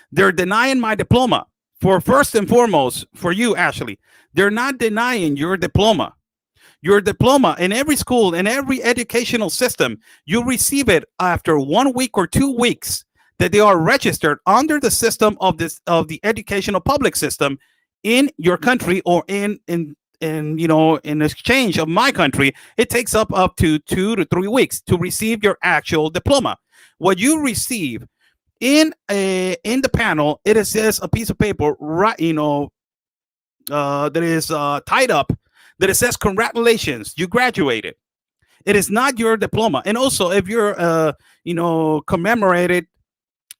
They're denying my diploma. For first and foremost, for you, Ashley, they're not denying your diploma. Your diploma in every school, in every educational system, you receive it after 1 week or 2 weeks that they are registered under the system of the educational public system in your country, or in exchange of my country. It takes up to 2 to 3 weeks to receive your actual diploma. What you receive in the panel, it is just a piece of paper, right? That is tied up, that it says congratulations, you graduated. It is not your diploma. And also, if you're commemorated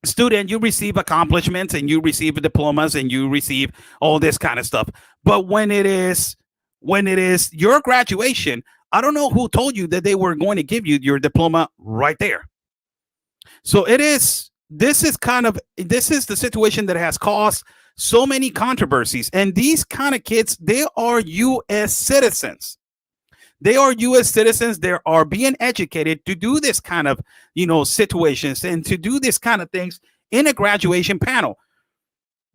student, you receive accomplishments and you receive diplomas and you receive all this kind of stuff. But when it is your graduation, I don't know who told you that they were going to give you your diploma right there. So this is the situation that has caused so many controversies. And these kind of kids, they are U.S. citizens. They are U.S. citizens. They are being educated to do this kind of, situations and to do this kind of things in a graduation panel.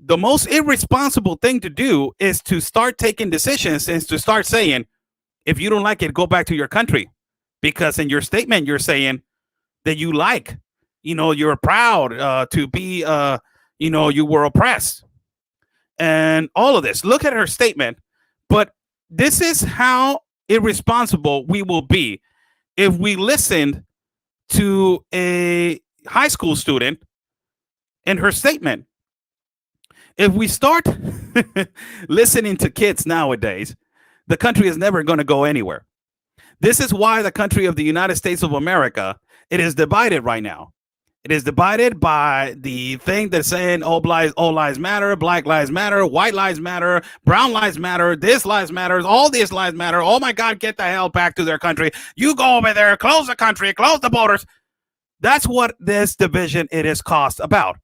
The most irresponsible thing to do is to start taking decisions and to start saying, if you don't like it, go back to your country. Because in your statement, you're saying that you like, you're proud to be, you were oppressed and all of this. Look at her statement. But this is how irresponsible we will be if we listened to a high school student in her statement. If we start listening to kids nowadays, the country is never going to go anywhere. This is why the country of the United States of America, it is divided right now. It is divided by the thing that's saying all lives matter, black lives matter, white lives matter, brown lives matter, this lives matters, all these lives matter. Oh my God, get the hell back to their country. You go over there, close the country, close the borders. That's what this division it is cost about.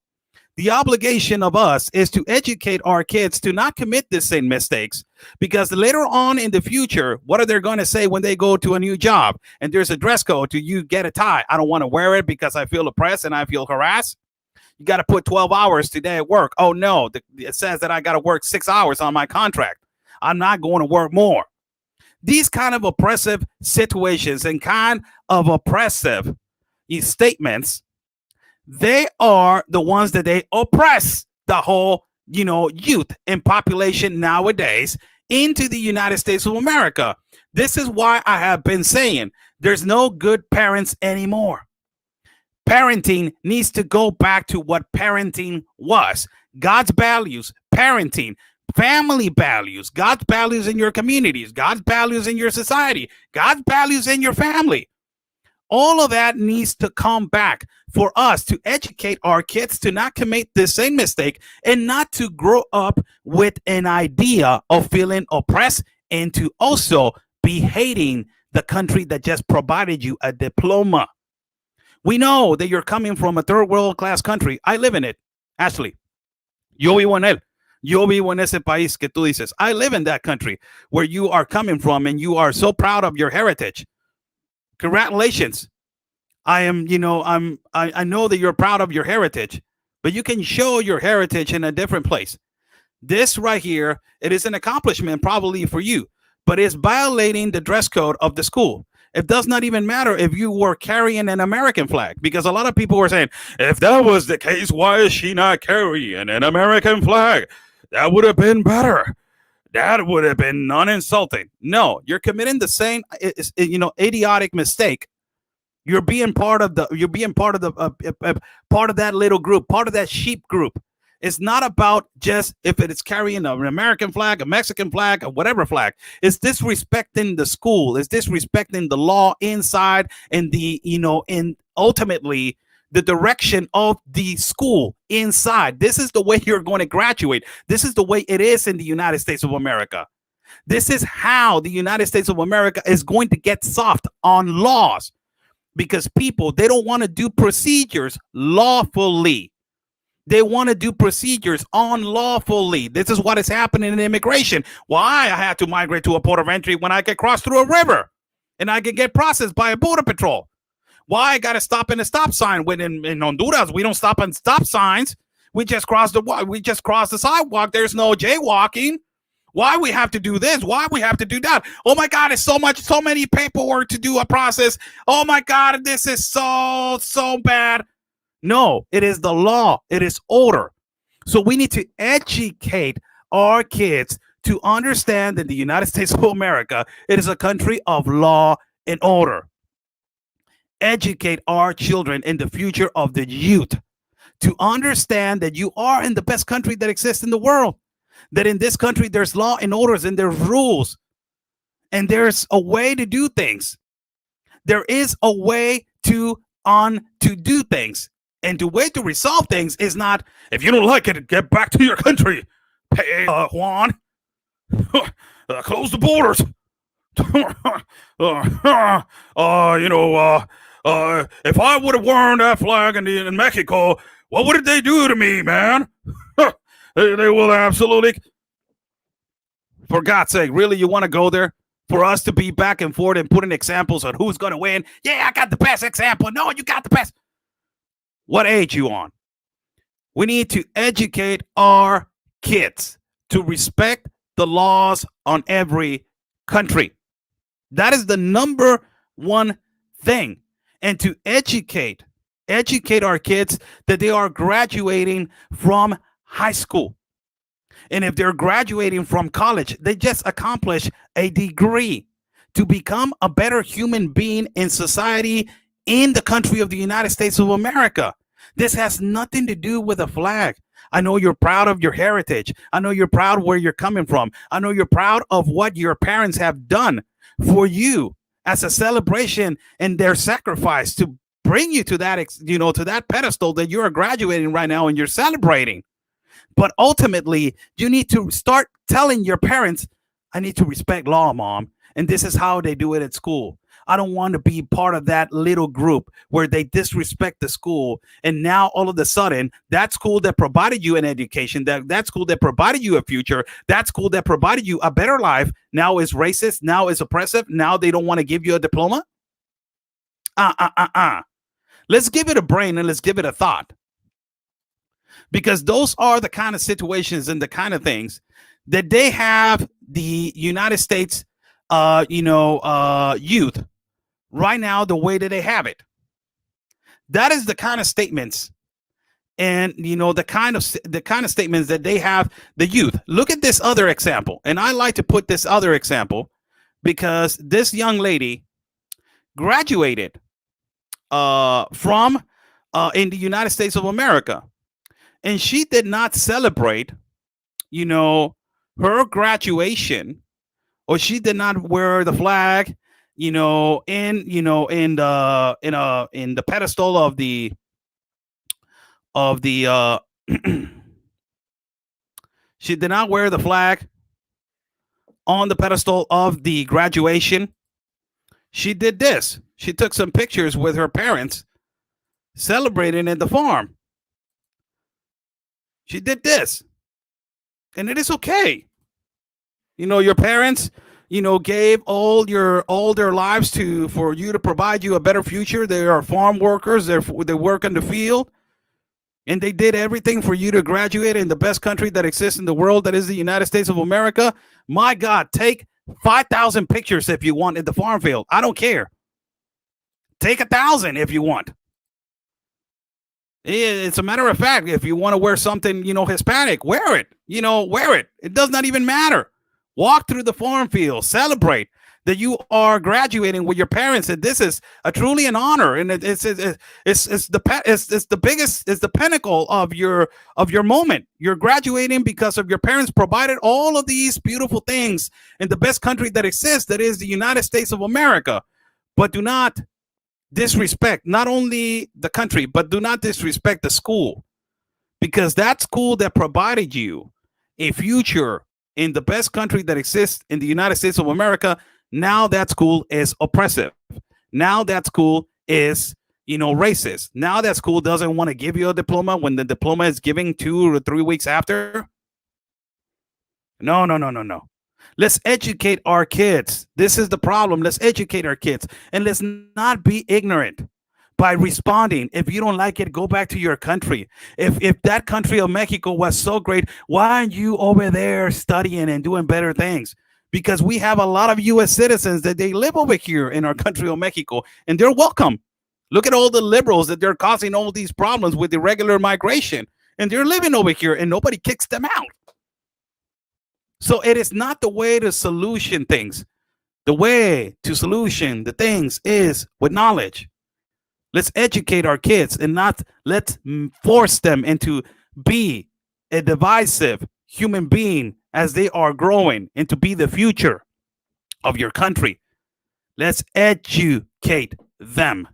The obligation of us is to educate our kids to not commit the same mistakes, because later on in the future, what are they going to say when they go to a new job and there's a dress code? Do you get a tie? I don't want to wear it because I feel oppressed and I feel harassed. You got to put 12 hours today at work. Oh no, it says that I got to work 6 hours on my contract. I'm not going to work more. These kind of oppressive situations and kind of oppressive statements, they are the ones that they oppress the whole, youth and population nowadays into the United States of America. This is why I have been saying there's no good parents anymore. Parenting needs to go back to what parenting was. God's values, parenting, family values, God's values in your communities, God's values in your society, God's values in your family. All of that needs to come back for us to educate our kids to not commit the same mistake and not to grow up with an idea of feeling oppressed and to also be hating the country that just provided you a diploma. We know that you're coming from a third world class country. I live in it. Ashley, yo vivo en él. Yo vivo en ese país que tú dices. I live in that country where you are coming from and you are so proud of your heritage. Congratulations. I know that you're proud of your heritage, but you can show your heritage in a different place. This right here, it is an accomplishment probably for you, but it's violating the dress code of the school. It does not even matter if you were carrying an American flag, because a lot of people were saying, if that was the case, why is she not carrying an American flag? That would have been better. That would have been non-insulting. No, you're committing the same, idiotic mistake. You're being part of that little group, part of that sheep group. It's not about just if it is carrying an American flag, a Mexican flag, or whatever flag. It's disrespecting the school. It's disrespecting the law inside and and ultimately the direction of the school inside. This is the way you're going to graduate. This is the way it is in the United States of America. This is how the United States of America is going to get soft on laws, because people, they don't want to do procedures lawfully. They want to do procedures unlawfully. This is what is happening in immigration. Why I had to migrate to a port of entry when I could cross through a river and I could get processed by a border patrol. Why I got to stop in a stop sign when in Honduras we don't stop on stop signs. We just cross the sidewalk. There's no jaywalking. Why we have to do this? Why we have to do that? Oh my God, it's so many paperwork to do a process. Oh my God, this is so bad. No, it is the law. It is order. So we need to educate our kids to understand that the United States of America, it is a country of law and order. Educate our children in the future of the youth to understand that you are in the best country that exists in the world. That in this country, there's law and orders and there's rules. And there's a way to do things. There is a way to do things. And the way to resolve things is not, if you don't like it, get back to your country. Hey, Juan, close the borders. If I would have worn that flag in Mexico, what would they do to me, man? They will absolutely. For God's sake, really, you want to go there? For us to be back and forth and putting examples on who's going to win? Yeah, I got the best example. No, you got the best. What age you on? We need to educate our kids to respect the laws on every country. That is the number one thing. And to educate our kids that they are graduating from high school. And if they're graduating from college, they just accomplish a degree to become a better human being in society in the country of the United States of America. This has nothing to do with a flag. I know you're proud of your heritage. I know you're proud where you're coming from. I know you're proud of what your parents have done for you as a celebration and their sacrifice to bring you to that, to that pedestal that you're graduating right now and you're celebrating. But ultimately, you need to start telling your parents, I need to respect law, Mom. And this is how they do it at school. I don't want to be part of that little group where they disrespect the school. And now all of a sudden, that school that provided you an education, that school that provided you a future, that school that provided you a better life, now is racist, now is oppressive, now they don't want to give you a diploma? Let's give it a brain and let's give it a thought. Because those are the kind of situations and the kind of things that they have the United States, youth right now, the way that they have it. That is the kind of statements and, the kind of statements that they have the youth. Look at this other example. And I like to put this other example because this young lady graduated from in the United States of America. And she did not celebrate, her graduation, or she did not wear the flag, in the pedestal of the she did not wear the flag on the pedestal of the graduation. She did this. She took some pictures with her parents celebrating at the farm. She did this. And it is okay. Your parents, gave all their lives for you to provide you a better future. They are farm workers. They work in the field. And they did everything for you to graduate in the best country that exists in the world, that is the United States of America. My God, take 5,000 pictures if you want in the farm field. I don't care. Take 1,000 if you want. It's a matter of fact, if you want to wear something, Hispanic, wear it. Wear it. It does not even matter. Walk through the farm field. Celebrate that you are graduating with your parents, and this is truly an honor. And it's the biggest, it's the pinnacle of your moment. You're graduating because of your parents provided all of these beautiful things in the best country that exists, that is the United States of America. But do not disrespect not only the country, but do not disrespect the school, because that school that provided you a future in the best country that exists in the United States of America, now that school is oppressive. Now that school is, racist. Now that school doesn't want to give you a diploma when the diploma is given 2 or 3 weeks after. No. Let's educate our kids. This is the problem. Let's educate our kids, and let's not be ignorant by responding. If you don't like it, go back to your country. If that country of Mexico was so great, why aren't you over there studying and doing better things? Because we have a lot of U.S. citizens that they live over here in our country of Mexico, and they're welcome. Look at all the liberals that they're causing all these problems with irregular migration, and they're living over here, and nobody kicks them out. So it is not the way to solution things. The way to solution the things is with knowledge. Let's educate our kids and not let's force them into be a divisive human being as they are growing and to be the future of your country. Let's educate them.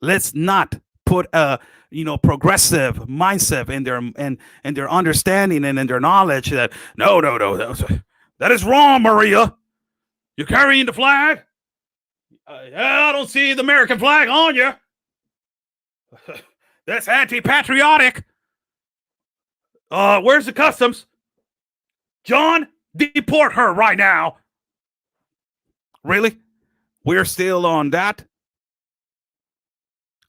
Let's not put a progressive mindset in their understanding and in their knowledge that no, that is wrong, Maria. You're carrying the flag. I don't see the American flag on you. That's anti-patriotic. Where's the customs? John, deport her right now. Really? We're still on that?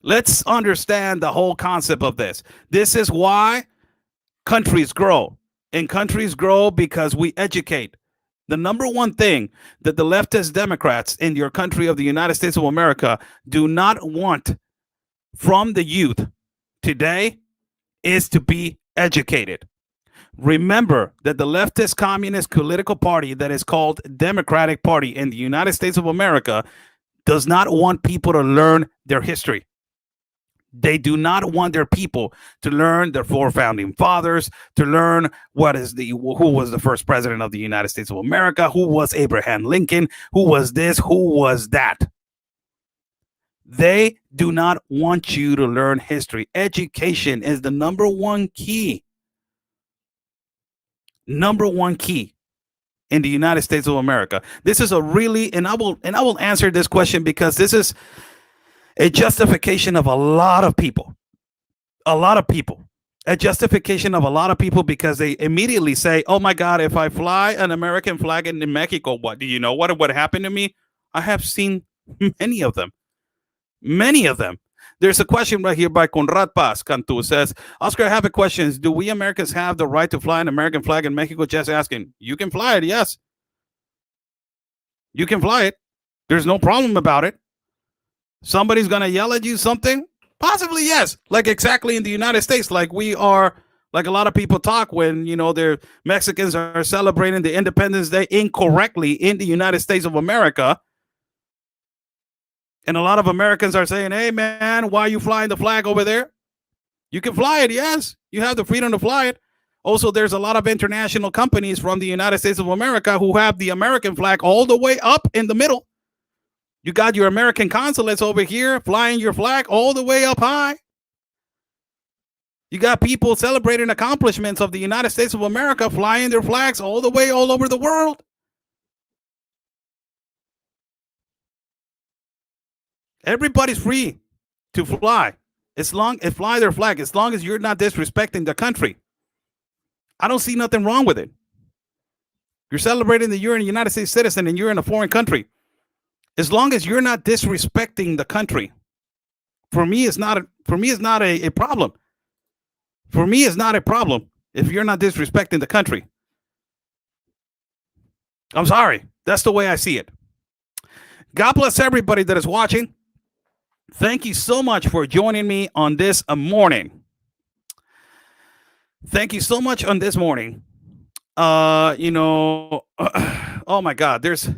Let's understand the whole concept of this. This is why countries grow. And countries grow because we educate. The number one thing that the leftist Democrats in your country of the United States of America do not want from the youth today is to be educated. Remember that the leftist communist political party that is called Democratic Party in the United States of America does not want people to learn their history. They do not want their people to learn their four founding fathers, to learn who was the first president of the United States of America, who was Abraham Lincoln, who was this, who was that. They do not want you to learn history. Education is the number one key. Number one key in the United States of America. This is a really, and I will answer this question because this is a justification of a lot of people. A lot of people. A justification of a lot of people because they immediately say, oh my God, if I fly an American flag in Mexico, what do you know what would happen to me? I have seen many of them. Many of them. There's a question right here by Conrad Paz Cantu. Says, Oscar, I have a question. Do we Americans have the right to fly an American flag in Mexico? Just asking. You can fly it, yes. You can fly it. There's no problem about it. Somebody's going to yell at you something? Possibly, yes. Like exactly in the United States, like we are, like a lot of people talk when, their Mexicans are celebrating the Independence Day incorrectly in the United States of America. And a lot of Americans are saying, hey, man, why are you flying the flag over there? You can fly it, yes. You have the freedom to fly it. Also, there's a lot of international companies from the United States of America who have the American flag all the way up in the middle. You got your American consulates over here flying your flag all the way up high. You got people celebrating accomplishments of the United States of America flying their flags all the way all over the world. Everybody's free to fly fly their flag as long as you're not disrespecting the country. I don't see nothing wrong with it. You're celebrating that you're a United States citizen and you're in a foreign country. As long as you're not disrespecting the country, for me, it's not a problem. For me, it's not a problem if you're not disrespecting the country. I'm sorry. That's the way I see it. God bless everybody that is watching. Thank you so much for joining me on this morning. Thank you so much on this morning. Oh my God, there's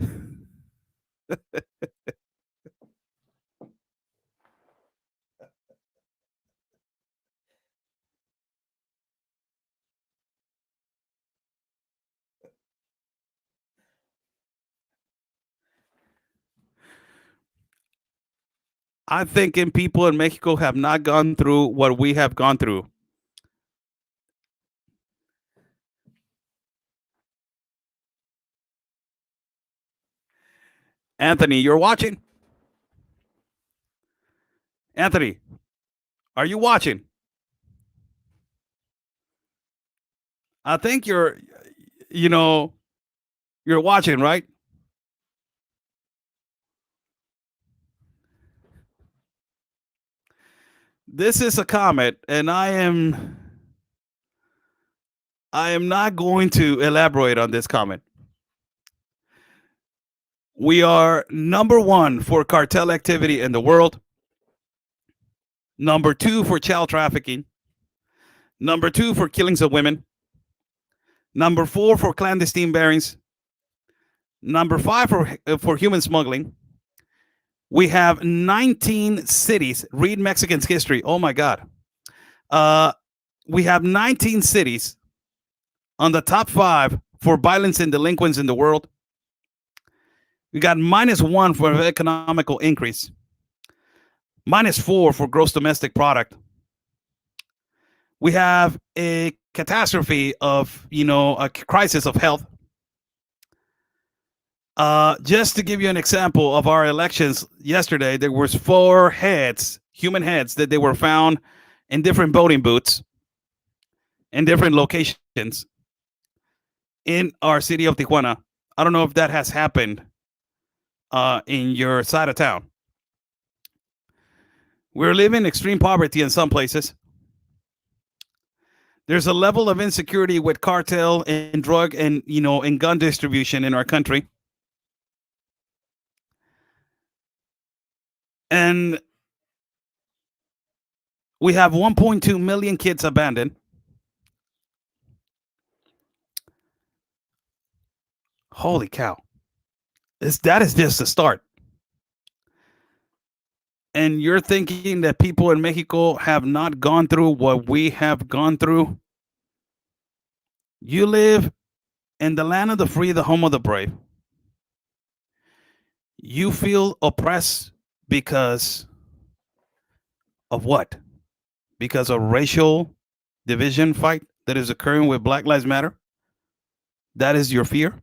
I think people in Mexico have not gone through what we have gone through. Anthony, you're watching? Anthony, are you watching? I think you're watching, right? This is a comment, and I am not going to elaborate on this comment. We are number one for cartel activity in the world. Number two for child trafficking. Number two for killings of women. Number four for clandestine bearings. Number five for human smuggling. We have 19 cities. Read Mexicans' history. Oh my God. We have 19 cities on the top 5 for violence and delinquents in the world. We got -1 for economical increase. -4 for gross domestic product. We have a catastrophe of, a crisis of health. Just to give you an example of our elections yesterday, there was 4 human heads that they were found in different voting booths in different locations in our city of Tijuana. I don't know if that has happened in your side of town. We're living extreme poverty in some places. There's a level of insecurity with cartel and drug and, and gun distribution in our country. And we have 1.2 million kids abandoned. Holy cow. That is just the start. and you're thinking that people in Mexico have not gone through what we have gone through, you live in the land of the free, the home of the brave. You feel oppressed because of what? Because of racial division fight that is occurring with Black Lives Matter? That is your fear?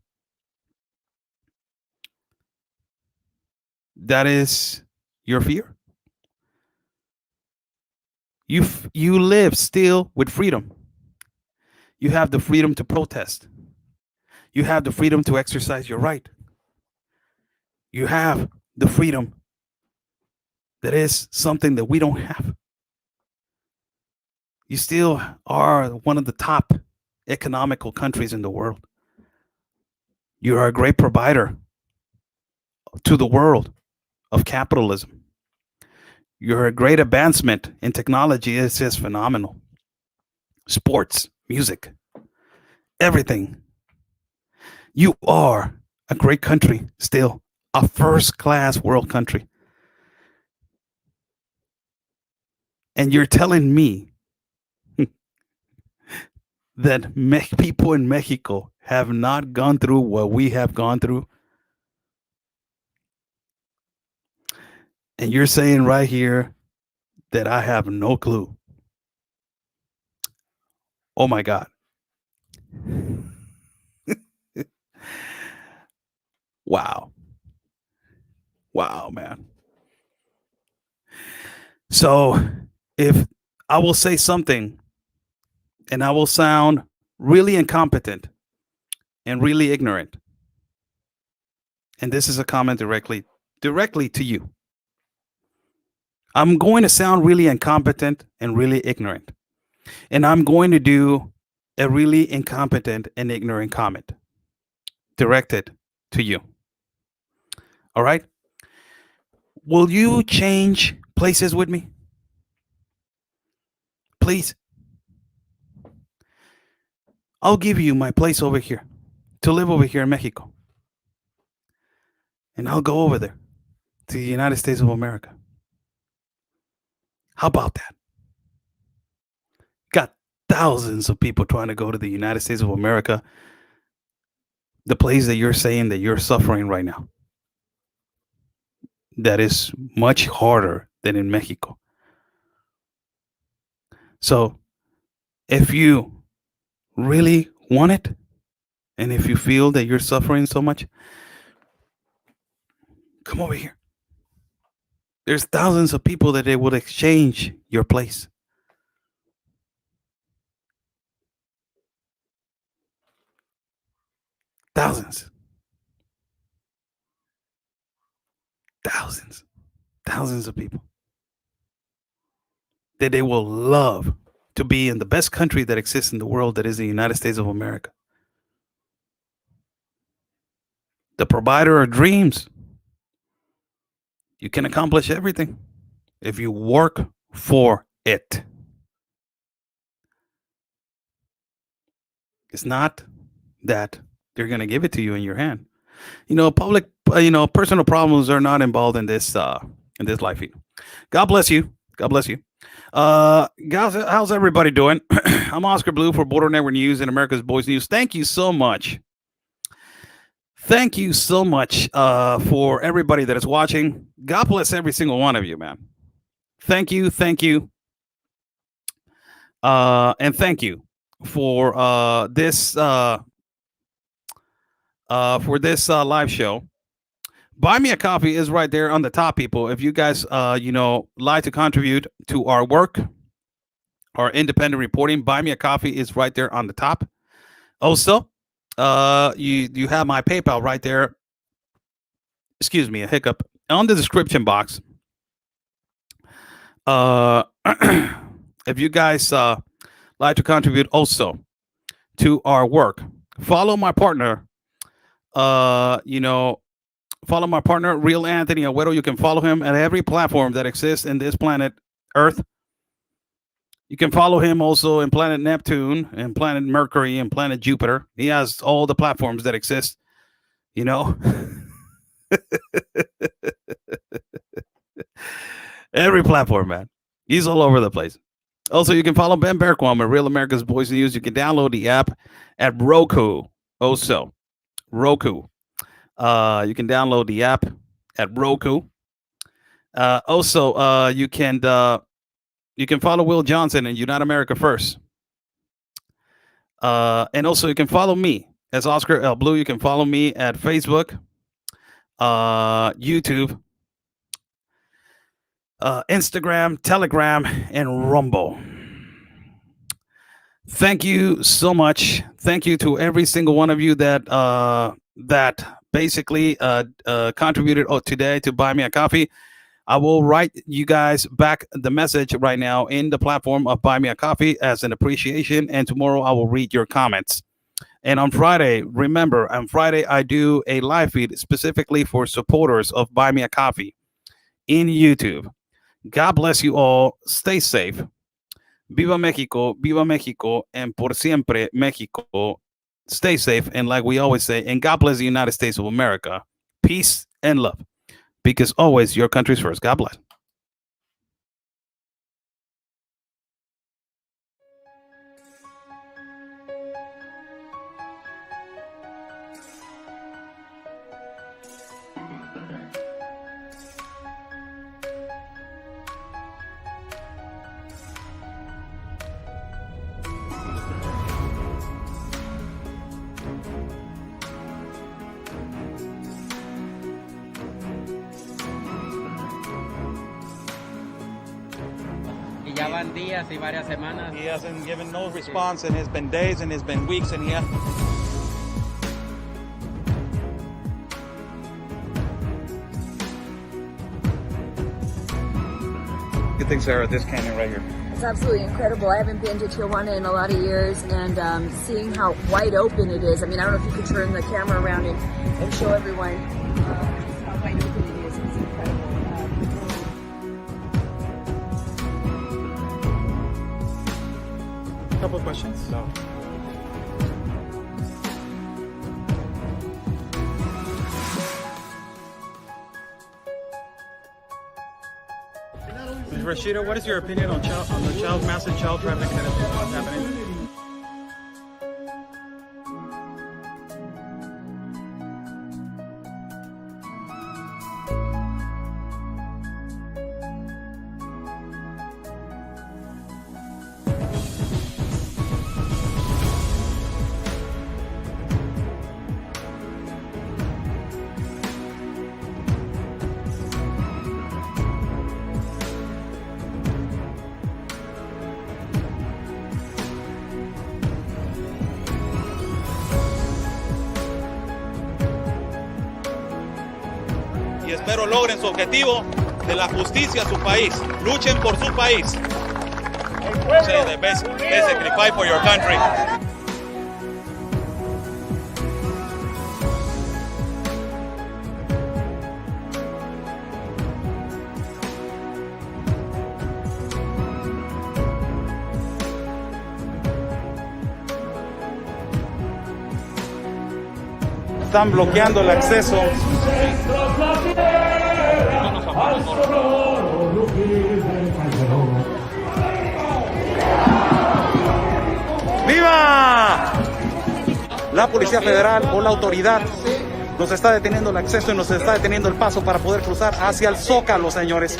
That is your fear? You live still with freedom. You have the freedom to protest. You have the freedom to exercise your right. You have the freedom that is something that we don't have. You still are one of the top economical countries in the world. You are a great provider to the world of capitalism. You're a great advancement in technology. It's just phenomenal. Sports, music, everything. You are a great country still, a first-class world country. And you're telling me that people in Mexico have not gone through what we have gone through? And you're saying right here that I have no clue. Oh my God. Wow. Wow, man. So if I will say something and I will sound really incompetent and really ignorant, and this is a comment directly to you. I'm going to sound really incompetent and really ignorant. And I'm going to do a really incompetent and ignorant comment directed to you. All right? Will you change places with me? Please. I'll give you my place over here to live over here in Mexico. And I'll go over there to the United States of America. How about that? Got thousands of people trying to go to the United States of America, the place that you're saying that you're suffering right now. That is much harder than in Mexico. So if you really want it, and if you feel that you're suffering so much, come over here. There's thousands of people that they would exchange your place. Thousands. Thousands of people that they will love to be in the best country that exists in the world, that is the United States of America. The provider of dreams. You can accomplish everything if you work for it. It's not that they're going to give it to you in your hand. Personal problems are not involved in this life. God bless you. God bless you. Guys, how's everybody doing? I'm Oscar Blue for Border Network News and America's Voice News. Thank you so much. Thank you so much for everybody that is watching. God bless every single one of you, man. Thank you. And thank you for this live show. Buy Me a Coffee is right there on the top, people. If you guys like to contribute to our work, our independent reporting, Buy Me a Coffee is right there on the top. Also, you have my PayPal right there. Excuse me, a hiccup. On the description box. If you guys like to contribute also to our work, follow my partner. Follow my partner, Real Anthony Agüero. You can follow him at every platform that exists in this planet Earth. You can follow him also in planet Neptune and planet Mercury and planet Jupiter. He has all the platforms that exist, Every platform, man. He's all over the place. Also, you can follow Ben Berquam at Real America's Voice News. You can download the app at Roku. Also, Roku. You can download the app at Roku. Also, you can follow Will Johnson and Unite America First. And also, you can follow me as Oscar L. Blue. You can follow me at Facebook, YouTube, Instagram, Telegram, and Rumble. Thank you so much. Thank you to every single one of you that basically contributed today to buy me a coffee. I will write you guys back the message right now in the platform of Buy Me a Coffee as an appreciation. And tomorrow I will read your comments. And on Friday, remember, on Friday, I do a live feed specifically for supporters of Buy Me a Coffee in YouTube. God bless you all. Stay safe. Viva Mexico, and por siempre Mexico. Stay safe. And like we always say, and God bless the United States of America. Peace and love. Because always your country's first. God bless. Y ya van días y varias semanas. He hasn't given no response, and it's been days, and it's been weeks, and Good thing, Sarah, this canyon right here. It's absolutely incredible. I haven't been to Tijuana in a lot of years, and seeing how wide open it is. I mean, I don't know if you could turn the camera around and show everyone how wide open it is. It's incredible. Couple of questions. No. Ms. Rashida, what is your opinion on the massive child trafficking that is happening? Y espero logren su objetivo de la justicia a su país. Luchen por su país. Say the basically fight for your country. Están bloqueando el acceso. ¡Viva! La Policía Federal o la autoridad nos está deteniendo el acceso y nos está deteniendo el paso para poder cruzar hacia el Zócalo, señores.